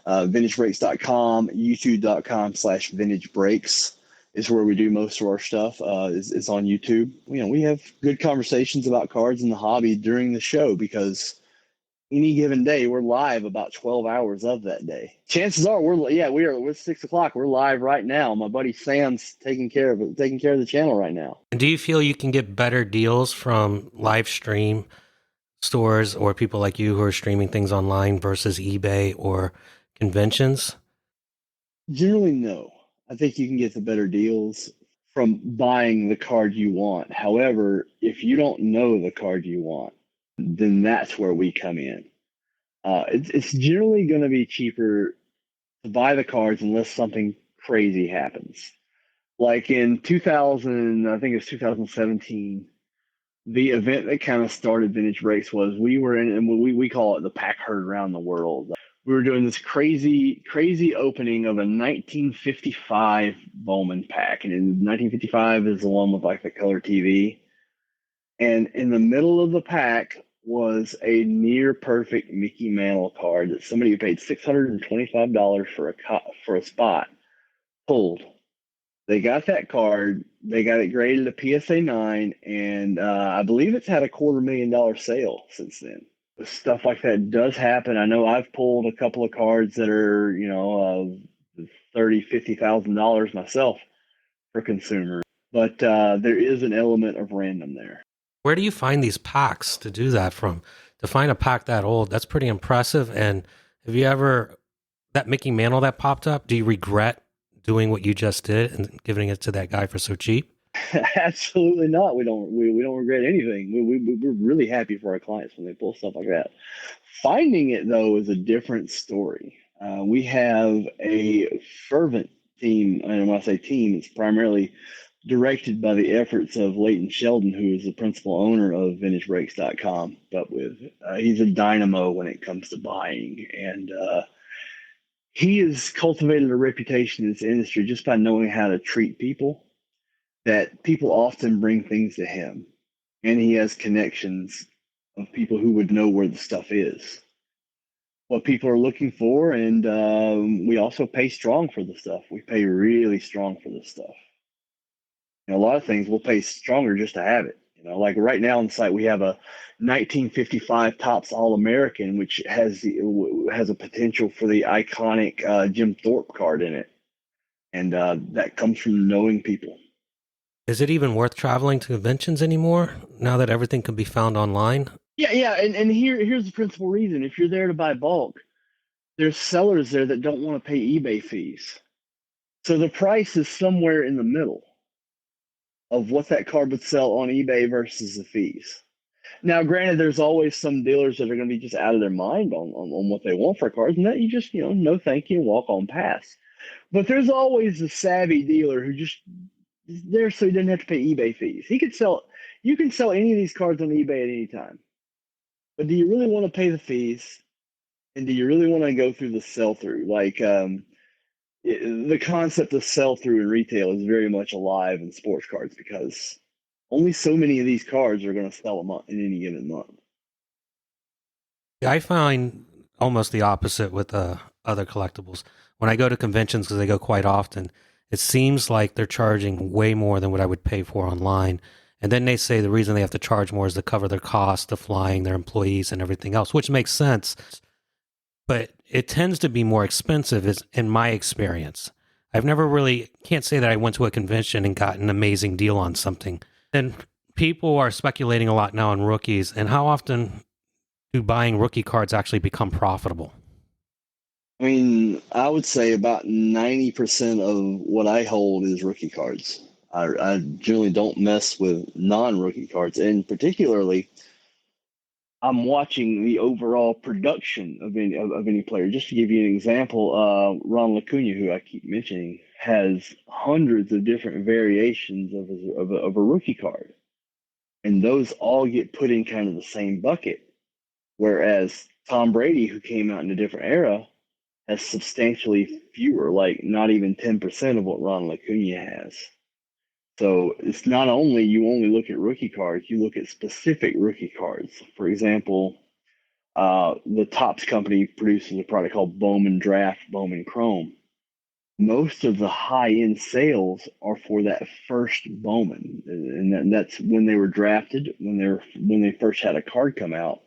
vintagebreaks.com, youtube.com/vintagebreaks is where we do most of our stuff. It's on YouTube. We have good conversations about cards in the hobby during the show, because any given day we're live about 12 hours of that day. Chances are we're 6 o'clock. We're live right now. My buddy Sam's taking care of the channel right now. And do you feel you can get better deals from live stream stores or people like you who are streaming things online versus eBay or conventions? Generally, no. I think you can get the better deals from buying the card you want. However, if you don't know the card you want, then that's where we come in. It's generally going to be cheaper to buy the cards unless something crazy happens. Like in 2000, I think it's 2017, the event that kind of started Vintage Breaks was we were in, and we call it the pack herd around the world. We were doing this crazy opening of a 1955 Bowman pack. And in 1955 is the one with like the color TV. And in the middle of the pack was a near perfect Mickey Mantle card that somebody who paid $625 for a spot pulled. They got that card. They got it graded a PSA 9, and I believe it's had a $250,000 sale since then. Stuff like that does happen. I know I've pulled a couple of cards that are, $30,000-$50,000 myself for consumers, but there is an element of random there. Where do you find these packs to do that from? To find a pack that old, that's pretty impressive. And have you ever, that Mickey Mantle that popped up, do you regret doing what you just did and giving it to that guy for so cheap? Absolutely not. We don't regret anything. We're really happy for our clients when they pull stuff like that. Finding it, though, is a different story. We have a fervent team, and when I say team, it's primarily directed by the efforts of Leighton Sheldon, who is the principal owner of VintageBreaks.com. But he's a dynamo when it comes to buying, and he has cultivated a reputation in this industry just by knowing how to treat people, that people often bring things to him, and he has connections of people who would know where the stuff is, what people are looking for, and we also pay strong for the stuff. We pay really strong for this stuff. A lot of things we'll pay stronger just to have it. Like right now on the site, we have a 1955 Topps All-American, which has a potential for the iconic Jim Thorpe card in it, and that comes from knowing people. Is it even worth traveling to conventions anymore now that everything can be found online? Yeah, and here's the principal reason. If you're there to buy bulk, there's sellers there that don't want to pay eBay fees. So the price is somewhere in the middle of what that card would sell on eBay versus the fees. Now, granted, there's always some dealers that are going to be just out of their mind on what they want for cards, and that you just, no thank you, walk on past. But there's always a savvy dealer who just is there so he doesn't have to pay eBay fees. You can sell any of these cards on eBay at any time. But do you really want to pay the fees? And do you really want to go through the sell-through? Like, the concept of sell-through in retail is very much alive in sports cards, because only so many of these cards are going to sell a month in any given month. I find almost the opposite with other collectibles. When I go to conventions, because I go quite often, it seems like they're charging way more than what I would pay for online. And then they say the reason they have to charge more is to cover their costs, the flying, their employees, and everything else, which makes sense. But it tends to be more expensive, is in my experience. I've never really, can't say that I went to a convention and got an amazing deal on something. And people are speculating a lot now on rookies. And how often do buying rookie cards actually become profitable? I mean, I would say about 90% of what I hold is rookie cards. I generally don't mess with non-rookie cards, and particularly I'm watching the overall production of any player. Just to give you an example, Ron Lacuna, who I keep mentioning, has hundreds of different variations of a rookie card, and those all get put in kind of the same bucket. Whereas Tom Brady, who came out in a different era, has substantially fewer, like not even 10% of what Ronald Acuna has. So it's not only you only look at rookie cards, you look at specific rookie cards. For example, the Topps company produces a product called Bowman Draft, Bowman Chrome. Most of the high-end sales are for that first Bowman, and that's when they were drafted, when they first had a card come out,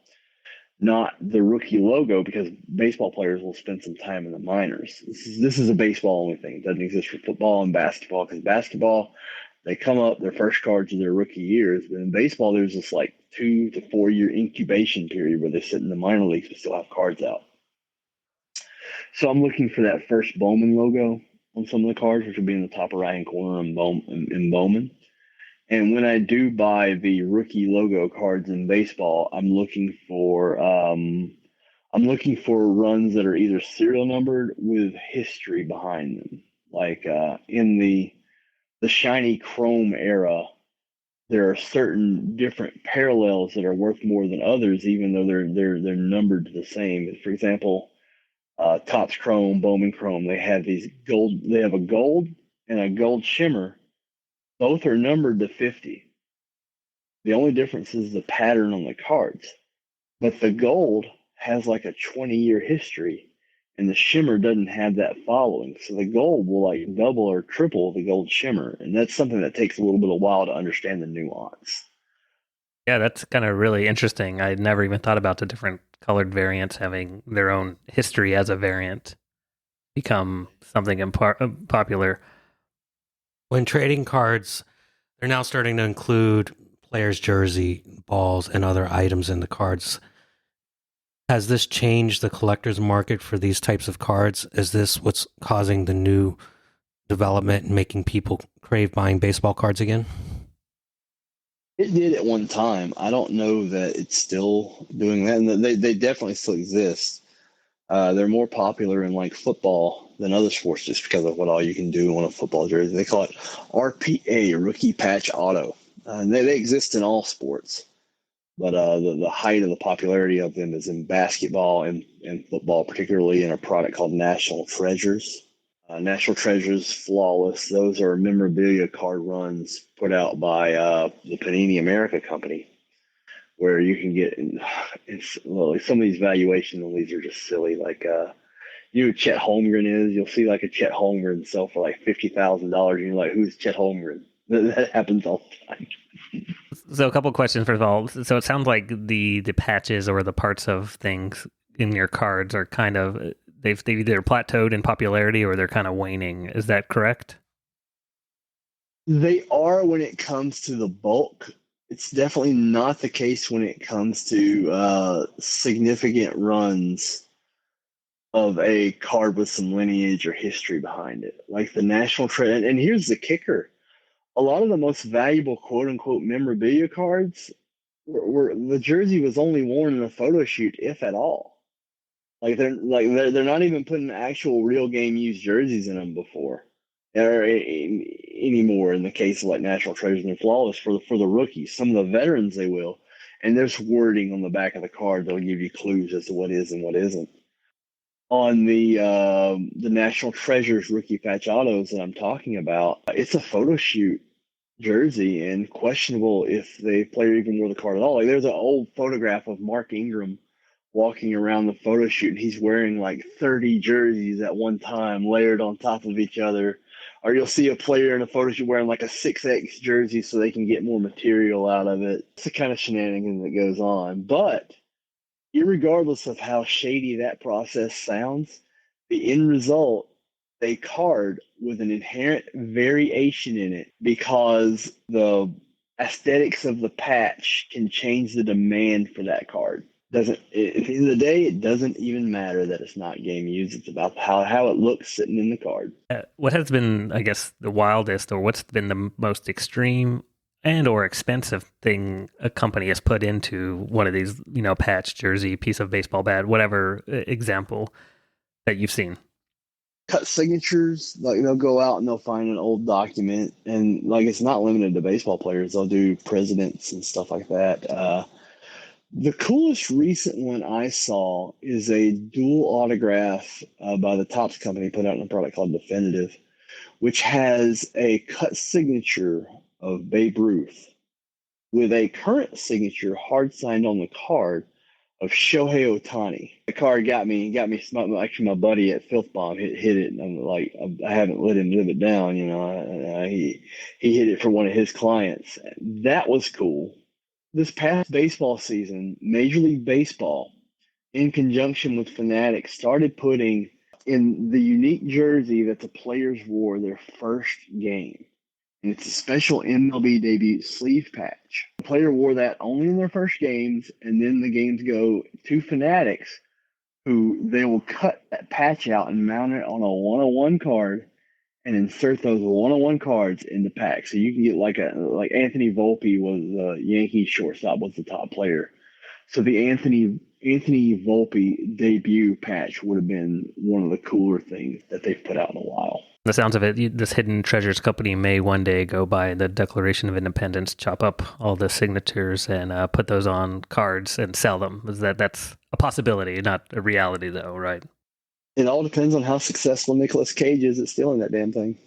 not the rookie logo, because baseball players will spend some time in the minors. This is a baseball only thing. It doesn't exist for football and basketball, because basketball, they come up, their first cards are their rookie years. But in baseball, there's this like 2 to 4 year incubation period where they sit in the minor leagues but still have cards out. So I'm looking for that first Bowman logo on some of the cards, which will be in the top right hand corner in Bowman. And when I do buy the rookie logo cards in baseball, I'm looking for runs that are either serial numbered with history behind them. Like in the shiny chrome era, there are certain different parallels that are worth more than others, even though they're numbered the same. For example, Topps Chrome, Bowman Chrome, they have these gold. They have a gold and a gold shimmer. Both are numbered to 50. The only difference is the pattern on the cards. But the gold has like a 20-year history, and the shimmer doesn't have that following. So the gold will like double or triple the gold shimmer, and that's something that takes a little bit of while to understand the nuance. Yeah, that's kind of really interesting. I never even thought about the different colored variants having their own history as a variant become something popular. When trading cards, they're now starting to include players' jersey, balls, and other items in the cards. Has this changed the collector's market for these types of cards? Is this what's causing the new development and making people crave buying baseball cards again? It did at one time. I don't know that it's still doing that, and they definitely still exist. They're more popular in like football than other sports just because of what all you can do on a football jersey. They call it RPA, Rookie Patch Auto. And they exist in all sports, but the height of the popularity of them is in basketball and football, particularly in a product called National Treasures. National Treasures, Flawless, those are memorabilia card runs put out by the Panini America company, where you can get well, some of these valuations on these are just silly. Like you know who Chet Holmgren is? You'll see like a Chet Holmgren sell for like $50,000, and you're like, who's Chet Holmgren? That happens all the time. So a couple of questions. First of all, so it sounds like the patches or the parts of things in your cards are kind of they've either plateaued in popularity or they're kind of waning. Is that correct? They are when it comes to the bulk. It's definitely not the case when it comes to significant runs of a card with some lineage or history behind it, like the National Treasure. And here's the kicker: a lot of the most valuable "quote unquote" memorabilia cards were the jersey was only worn in a photo shoot, if at all. They're not even putting actual real game used jerseys in them before or anymore. In the case of like National Treasures and Flawless for the rookies, some of the veterans they will, and there's wording on the back of the card that'll give you clues as to what is and what isn't. On the National Treasures rookie patch autos that I'm talking about, it's a photo shoot jersey and questionable if the player even wore the card at all. Like there's an old photograph of Mark Ingram walking around the photo shoot, and he's wearing like 30 jerseys at one time layered on top of each other. Or you'll see a player in a photo shoot wearing like a 6X jersey so they can get more material out of it. It's the kind of shenanigans that goes on. But irregardless of how shady that process sounds, the end result, a card with an inherent variation in it, because the aesthetics of the patch can change the demand for that card. Doesn't at the end of the day, it doesn't even matter that it's not game used. It's about how it looks sitting in the card. What has been, I guess, the wildest, or what's been the most extreme and or expensive thing a company has put into one of these, patch, jersey, piece of baseball bat, whatever example that you've seen? Cut signatures, like they'll go out and they'll find an old document, and like it's not limited to baseball players. They'll do presidents and stuff like that. The coolest recent one I saw is a dual autograph by the Topps company put out in a product called Definitive, which has a cut signature of Babe Ruth with a current signature hard signed on the card of Shohei Ohtani. The card got me. Actually, my buddy at Filth Bomb hit it, and I'm like, I haven't let him live it down. He hit it for one of his clients. That was cool. This past baseball season, Major League Baseball, in conjunction with Fanatics, started putting in the unique jersey that the players wore their first game. And it's a special MLB debut sleeve patch. The player wore that only in their first games, and then the games go to Fanatics, who they will cut that patch out and mount it on a one-on-one card and insert those one-on-one cards in the pack. So you can get like Anthony Volpe was Yankees shortstop, was the top player. So the Anthony Volpe debut patch would have been one of the cooler things that they've put out in a while. The sounds of it, this Hidden Treasures company may one day go by the Declaration of Independence, chop up all the signatures, and put those on cards and sell them. That's a possibility, not a reality, though, right? It all depends on how successful Nicolas Cage is at stealing that damn thing.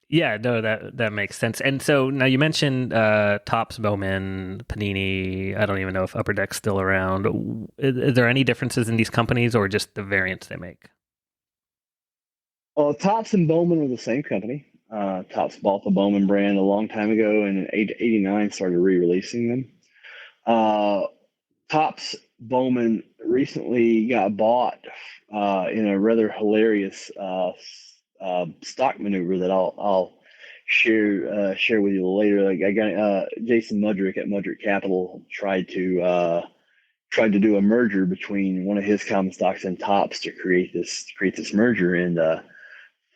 Yeah, no, that makes sense. And so now you mentioned Topps, Bowman, Panini. I don't even know if Upper Deck's still around. Is there any differences in these companies, or just the variants they make? Well, Topps and Bowman were the same company. Topps bought the Bowman brand a long time ago, and in '89 started re-releasing them. Topps Bowman recently got bought in a rather hilarious stock maneuver that I'll share with you later. Like I got Jason Mudrick at Mudrick Capital tried to do a merger between one of his common stocks and Topps to create this merger, and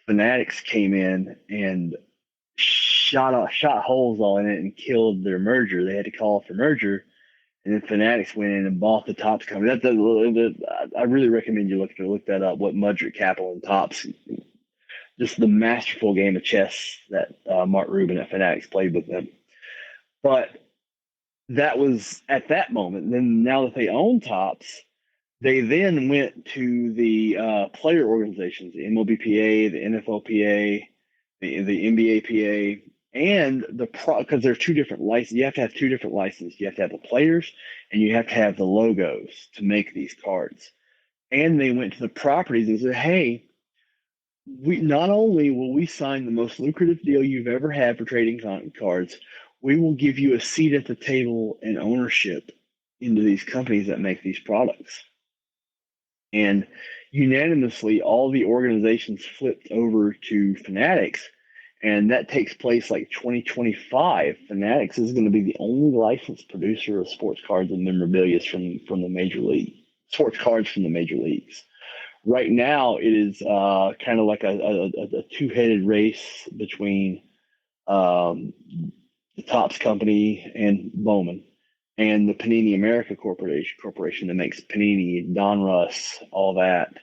Fanatics came in and shot holes all in it and killed their merger. They had to call for merger. And then Fanatics went in and bought the Topps company. I really recommend you look that up. What Mudrick Capital and Topps, just the masterful game of chess that Mark Rubin at Fanatics played with them. But that was at that moment. Then now that they own Topps, they then went to the player organizations, the MLBPA, the NFLPA, the NBAPA, and because there are two different licenses. You have to have two different licenses. You have to have the players, and you have to have the logos to make these cards. And they went to the properties and said, "Hey, we not only will we sign the most lucrative deal you've ever had for trading cards, we will give you a seat at the table and ownership into these companies that make these products." And unanimously, all the organizations flipped over to Fanatics, and that takes place like 2025. Fanatics is going to be the only licensed producer of sports cards and memorabilia from the major league sports cards from the major leagues. Right now, it is kind of like a two-headed race between the Topps company and Bowman, and the Panini America Corporation that makes Panini, Donruss, all that.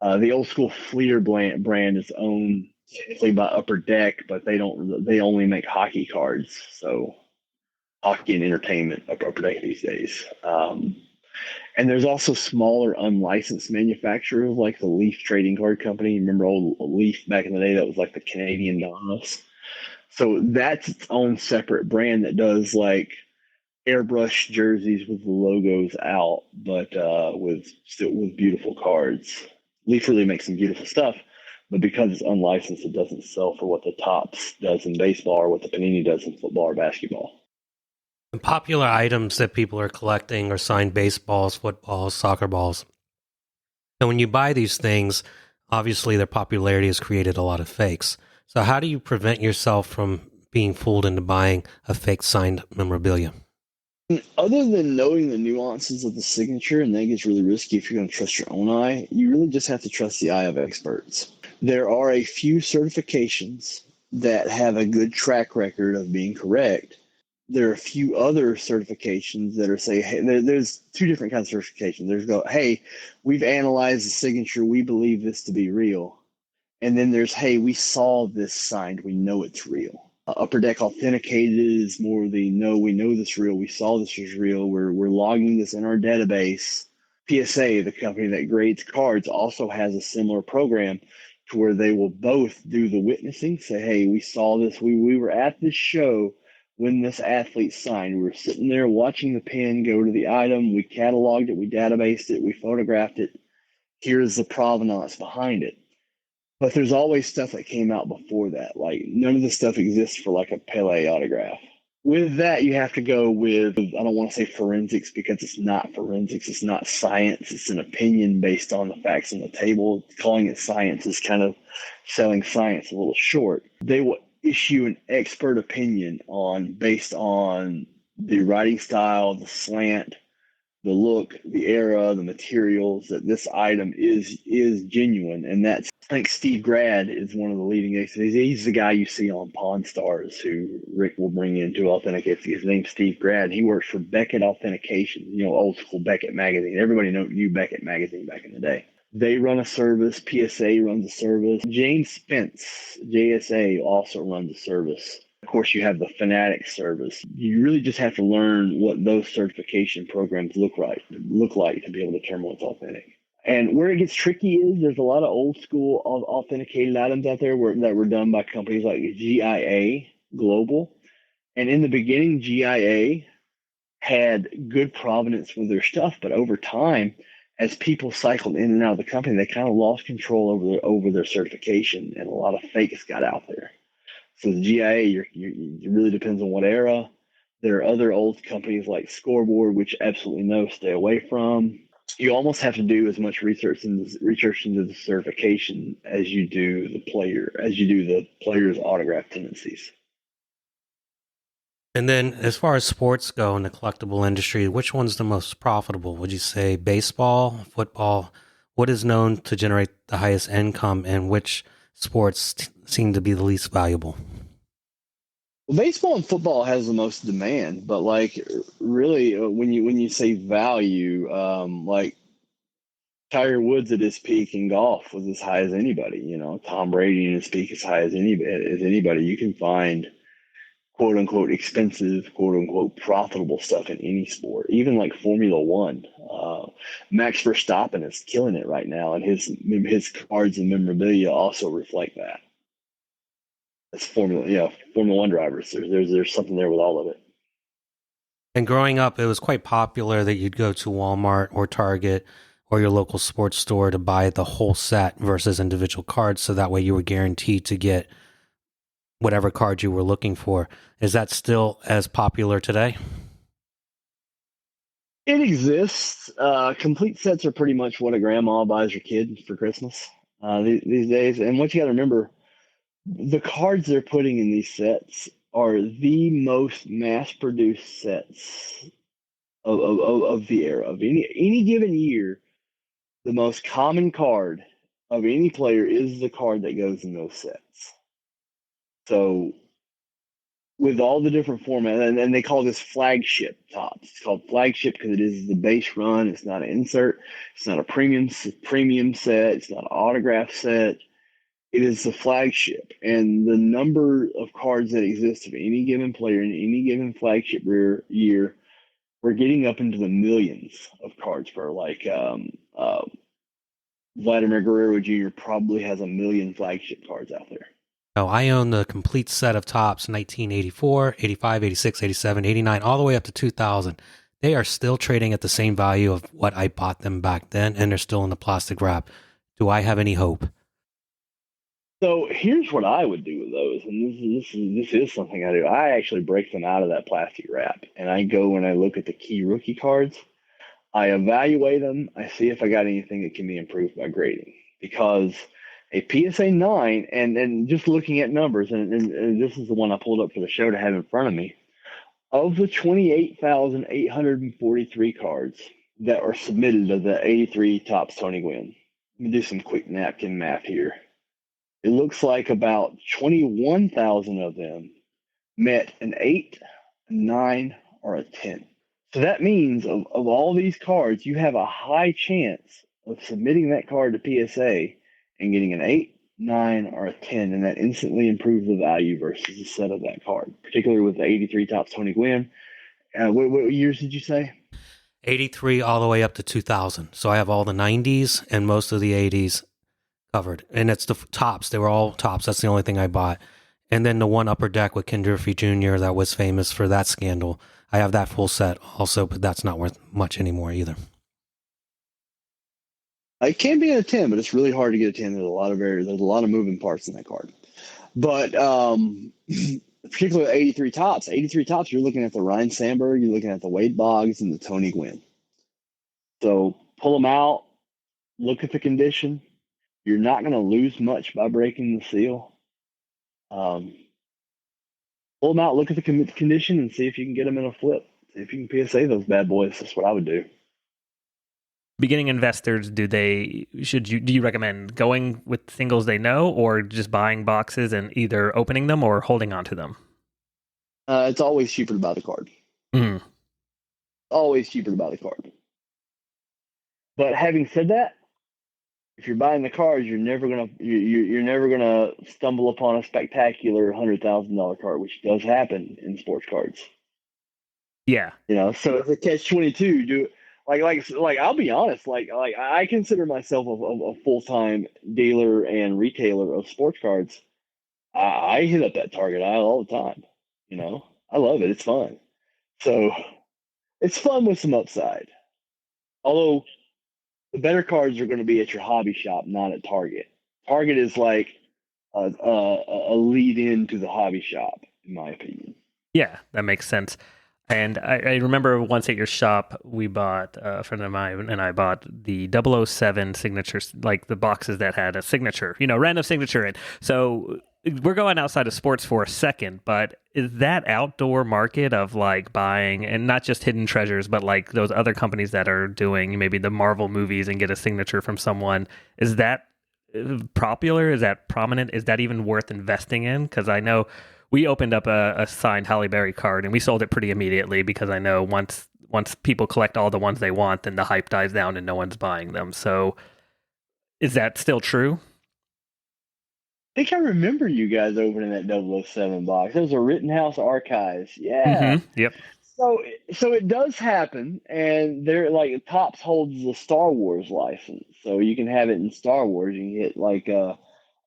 The old school Fleer brand is owned technically by Upper Deck, but they only make hockey cards. So hockey and entertainment Upper Deck these days. And there's also smaller unlicensed manufacturers like the Leaf Trading Card Company. Remember old Leaf back in the day? That was like the Canadian Donruss. So that's its own separate brand that does like airbrush jerseys with the logos out, but with beautiful cards. Leaf really makes some beautiful stuff, but because it's unlicensed, it doesn't sell for what the Topps does in baseball or what the Panini does in football or basketball. And popular items that people are collecting are signed baseballs, footballs, soccer balls. So when you buy these things, obviously their popularity has created a lot of fakes. So how do you prevent yourself from being fooled into buying a fake signed memorabilia? Other than knowing the nuances of the signature, and that gets really risky if you're going to trust your own eye, you really just have to trust the eye of experts. There are a few certifications that have a good track record of being correct. There are a few other certifications that are hey, there's two different kinds of certifications. Hey, we've analyzed the signature. We believe this to be real. And then there's, hey, we saw this signed. We know it's real. Upper Deck Authenticated is more the no, we know this real, we saw this was real, we're logging this in our database. PSA, the company that grades cards, also has a similar program to where they will both do the witnessing, say, hey, we saw this, we were at this show when this athlete signed. We were sitting there watching the pin go to the item, we cataloged it, we databased it, we photographed it. Here's the provenance behind it. But there's always stuff that came out before that. Like none of the stuff exists for like a Pele autograph. With that, you have to go with, I don't want to say forensics because it's not forensics. It's not science. It's an opinion based on the facts on the table. Calling it science is kind of selling science a little short. They will issue an expert opinion based on the writing style, the slant, the look, the era, the materials, that this item is genuine. And that's, I think Steve Grad is one of the leading experts. He's the guy you see on Pawn Stars who Rick will bring in to authenticate. His name's Steve Grad. He works for Beckett Authentication, old school Beckett magazine. Everybody knew Beckett magazine back in the day. They run a service. PSA runs a service. James Spence, JSA, also runs a service. Of course, you have the Fanatic service. You really just have to learn what those certification programs look like to be able to determine what's authentic. And where it gets tricky is there's a lot of old school authenticated items out there that were done by companies like GIA Global. And in the beginning, GIA had good provenance with their stuff, but over time, as people cycled in and out of the company, they kind of lost control over their certification, and a lot of fakes got out there. So the GIA, it really depends on what era. There are other old companies like Scoreboard, which absolutely no, stay away from. You almost have to do as much research into the certification as you do the player's autograph tendencies. And then, as far as sports go in the collectible industry, which one's the most profitable? Would you say baseball, football? What is known to generate the highest income, and which sports seem to be the least valuable? Well, baseball and football has the most demand, but like really, when you say value, like Tiger Woods at his peak in golf was as high as anybody. Tom Brady in his peak as high as anybody. You can find quote unquote expensive, quote unquote profitable stuff in any sport, even like Formula One. Max Verstappen is killing it right now, and his cards and memorabilia also reflect that. It's Formula One drivers. There's something there with all of it. And growing up, it was quite popular that you'd go to Walmart or Target or your local sports store to buy the whole set versus individual cards, so that way you were guaranteed to get whatever card you were looking for. Is that still as popular today? It exists. Complete sets are pretty much what a grandma buys her kid for Christmas these days. And what you got to remember, the cards they're putting in these sets are the most mass-produced sets of the era. Of any given year, the most common card of any player is the card that goes in those sets. So with all the different formats, and they call this flagship tops. It's called flagship because it is the base run. It's not an insert. It's not a premium set. It's not an autograph set. It is the flagship. And the number of cards that exist of any given player in any given flagship year, we're getting up into the millions of cards per. Like Vladimir Guerrero Jr. probably has 1 million flagship cards out there. Oh, I own the complete set of tops, 1984, 85, 86, 87, 89, all the way up to 2000. They are still trading at the same value of what I bought them back then, and they're still in the plastic wrap. Do I have any hope? So here's what I would do with those, and this is something I do. I actually break them out of that plastic wrap, and I go and I look at the key rookie cards. I evaluate them. I see if I got anything that can be improved by grading, because a PSA 9, and just looking at numbers, and this is the one I pulled up for the show to have in front of me, of the 28,843 cards that are submitted to the 83 Topps Tony Gwynn. Let me do some quick napkin math here. It looks like about 21,000 of them met an 8, a 9, or a 10. So that means of all these cards, you have a high chance of submitting that card to PSA and getting an 8, 9, or a 10, and that instantly improves the value versus the set of that card, particularly with the 83 Topps Tony Gwynn. What years did you say? 83 all the way up to 2000. So I have all the 90s and most of the 80s covered. And it's the tops. They were all tops. That's the only thing I bought. And then the one upper deck with Ken Griffey Jr. that was famous for that scandal. I have that full set also, but that's not worth much anymore either. It can be a 10, but it's really hard to get a 10. There's a lot of moving parts in that card. But particularly 83 Topps. 83 Topps, you're looking at the Ryan Sandberg, you're looking at the Wade Boggs, and the Tony Gwynn. So pull them out, look at the condition. You're not going to lose much by breaking the seal. Pull them out, look at the condition, and see if you can get them in a flip. See if you can PSA those bad boys. That's what I would do. Beginning investors, do you recommend going with singles they know, or just buying boxes and either opening them or holding on to them? It's always cheaper to buy the card. Mm. Always cheaper to buy the card. But having said that, if you're buying the cards, you're never gonna stumble upon a spectacular $100,000 card, which does happen in sports cards. Yeah, So it's a catch-22. Like I'll be honest, like I consider myself a full-time dealer and retailer of sports cards. I hit up that Target aisle all the time. I love it. It's fun. So it's fun with some upside. Although the better cards are going to be at your hobby shop, not at Target. Target is like a lead in to the hobby shop, in my opinion. yeah, that makes sense. And I remember once at your shop, we bought, a friend of mine and I bought the 007 signatures, like the boxes that had a signature, random signature in. So we're going outside of sports for a second, but is that outdoor market of like buying, and not just hidden treasures, but like those other companies that are doing maybe the Marvel movies and get a signature from someone, is that popular? Is that prominent? Is that even worth investing in? Because I know we opened up a signed Halle Berry card and we sold it pretty immediately, because I know once people collect all the ones they want, then the hype dies down and no one's buying them. So is that still true? I think I remember you guys opening that 007 box. It was a Rittenhouse Archives. Yeah. Mm-hmm. Yep. So it does happen, and they're like Topps holds the Star Wars license, so you can have it in Star Wars. You can get like a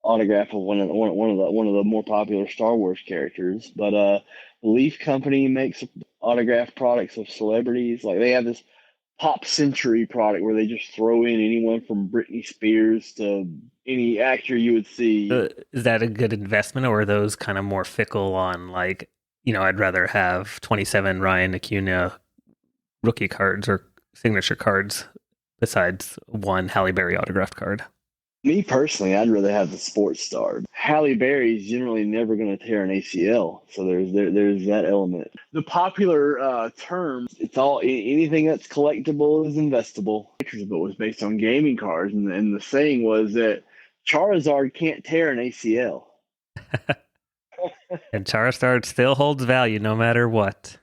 autograph of one of the more popular Star Wars characters. But the Leaf Company makes autographed products of celebrities. Like they have this Pop Century product where they just throw in anyone from Britney Spears to any actor you would see. Is that a good investment, or are those kind of more fickle on like, I'd rather have 27 Ryan Acuna rookie cards or signature cards besides one Halle Berry autographed card? Me personally, I'd rather have the sports star. Halle Berry's generally never going to tear an ACL, so there's that element. The popular term, it's all anything that's collectible is investable. But was based on gaming cards, and the saying was that Charizard can't tear an ACL. And Charizard still holds value no matter what.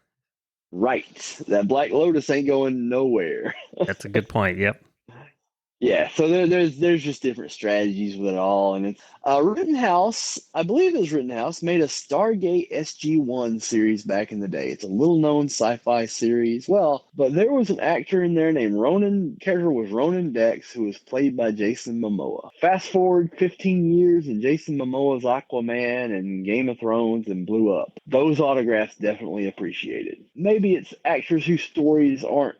Right, that Black Lotus ain't going nowhere. That's a good point. Yep. Yeah, so there's just different strategies with it all, and it's Rittenhouse. I believe it was Rittenhouse made a Stargate SG-1 series back in the day. It's a little known sci-fi series. Well, but there was an actor in there named Ronan. Character was Ronan Dex, who was played by Jason Momoa. Fast forward 15 years, and Jason Momoa's Aquaman and Game of Thrones and blew up. Those autographs definitely appreciated. Maybe it's actors whose stories aren't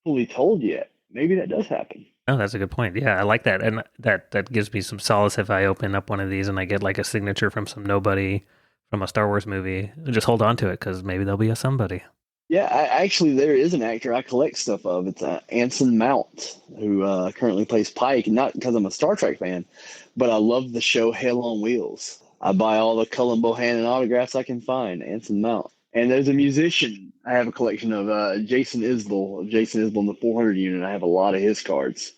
fully told yet. Maybe that does happen. Oh, that's a good point. Yeah, I like that. And that gives me some solace if I open up one of these and I get like a signature from some nobody from a Star Wars movie. Just hold on to it, because maybe there'll be a somebody. Yeah, actually, there is an actor I collect stuff of. It's Anson Mount, who currently plays Pike, not because I'm a Star Trek fan, but I love the show Hell on Wheels. I buy all the Cullen Bohannon autographs I can find, Anson Mount. And there's a musician. I have a collection of Jason Isbell in the 400 unit. I have a lot of his cards.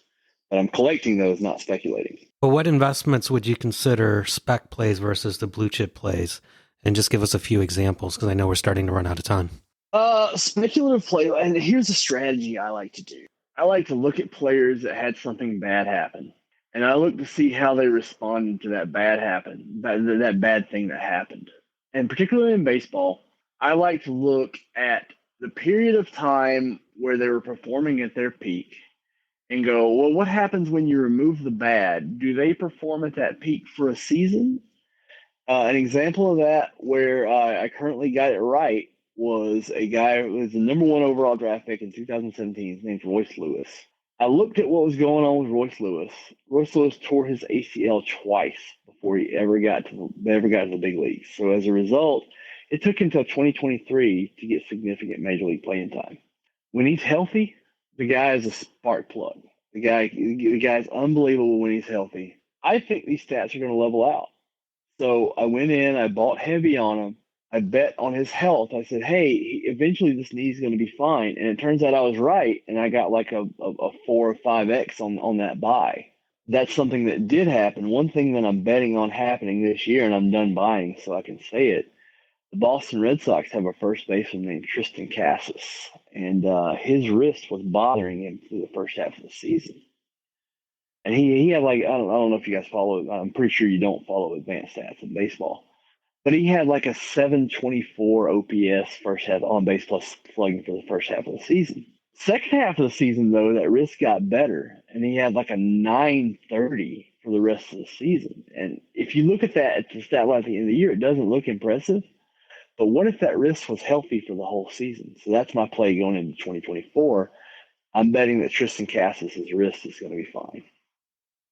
But I'm collecting those, not speculating. But what investments would you consider spec plays versus the blue chip plays? And just give us a few examples, because I know we're starting to run out of time. Speculative play, and here's a strategy I like to do. I like to look at players that had something bad happen. and I look to see how they responded to that that bad thing that happened. And particularly in baseball, I like to look at the period of time where they were performing at their peak and go, well, what happens when you remove the bad? Do they perform at that peak for a season? An example of that where I currently got it right was a guy who was the number 1 overall draft pick in 2017. His name's Royce Lewis. I looked at what was going on with Royce Lewis. Royce Lewis tore his ACL twice before he ever got to the big leagues. So as a result, it took him until 2023 to get significant major league playing time. When he's healthy, the guy is a spark plug. The guy's unbelievable when he's healthy. I think these stats are going to level out. So I went in, I bought heavy on him. I bet on his health. I said, hey, eventually this knee's going to be fine. And it turns out I was right, and I got like a 4 or 5X on that buy. That's something that did happen. One thing that I'm betting on happening this year, and I'm done buying so I can say it, the Boston Red Sox have a first baseman named Tristan Casas, and his wrist was bothering him through the first half of the season. And he had like, I don't know if you guys follow it. I'm pretty sure you don't follow advanced stats in baseball. But he had like a 724 OPS first half on base plus slugging for the first half of the season. Second half of the season, though, that wrist got better, and he had like a 930 for the rest of the season. And if you look at that at the stat line at the end of the year, it doesn't look impressive. But what if that wrist was healthy for the whole season? So that's my play going into 2024. I'm betting that Tristan Casas' wrist is going to be fine.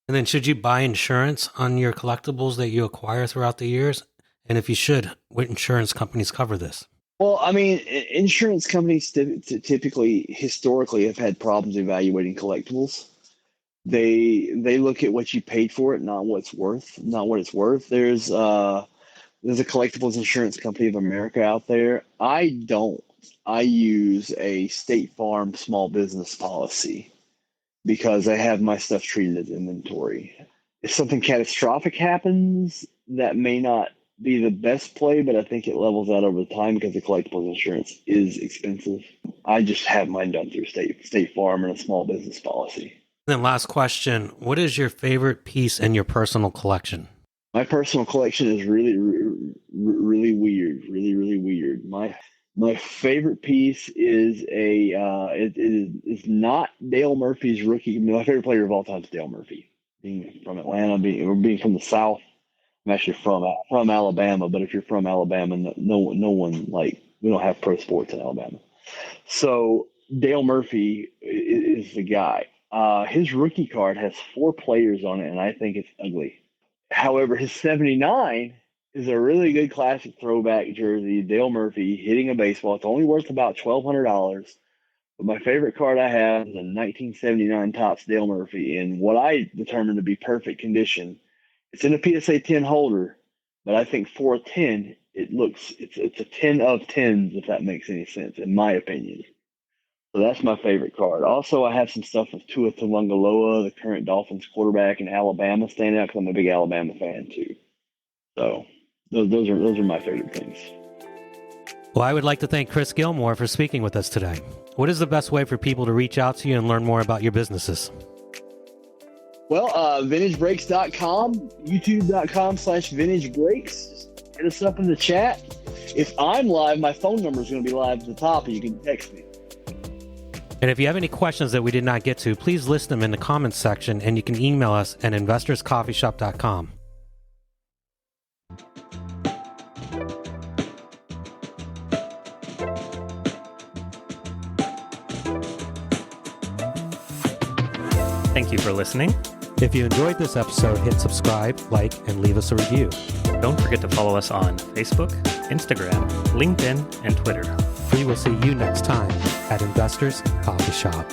And then should you buy insurance on your collectibles that you acquire throughout the years? And if you should, what insurance companies cover this? Well, I mean, insurance companies typically, historically, have had problems evaluating collectibles. They look at what you paid for it, not what it's worth. There's a Collectibles Insurance Company of America out there. I don't. I use a State Farm small business policy because I have my stuff treated as inventory. If something catastrophic happens, that may not be the best play, but I think it levels out over time because the collectibles insurance is expensive. I just have mine done through State Farm and a small business policy. And then last question, what is your favorite piece in your personal collection? My personal collection is really weird, really weird. My favorite piece is it is not Dale Murphy's rookie. My favorite player of all time is Dale Murphy. Being from Atlanta, being from the South. I'm actually from Alabama, but if you're from Alabama, no one, like, we don't have pro sports in Alabama. So Dale Murphy is the guy. His rookie card has 4 players on it, and I think it's ugly. However, his 79 is a really good classic throwback jersey, Dale Murphy hitting a baseball. It's only worth about $1,200. But my favorite card I have is a 1979 Topps Dale Murphy in what I determine to be perfect condition. It's in a PSA 10 holder, but I think for a 10, it's a 10 of 10s, if that makes any sense, in my opinion. So that's my favorite card. Also, I have some stuff with Tua Tagovailoa, the current Dolphins quarterback in Alabama, standing out because I'm a big Alabama fan too. So those are my favorite things. Well, I would like to thank Chris Gilmore for speaking with us today. What is the best way for people to reach out to you and learn more about your businesses? Well, vintagebreaks.com, youtube.com/vintagebreaks. Just hit us up in the chat. If I'm live, my phone number is going to be live at the top, and you can text me. And if you have any questions that we did not get to, please list them in the comments section, and you can email us at investorscoffeeshop.com. Thank you for listening. If you enjoyed this episode, hit subscribe, like, and leave us a review. Don't forget to follow us on Facebook, Instagram, LinkedIn, and Twitter. We will see you next time at Investors Coffee Shop.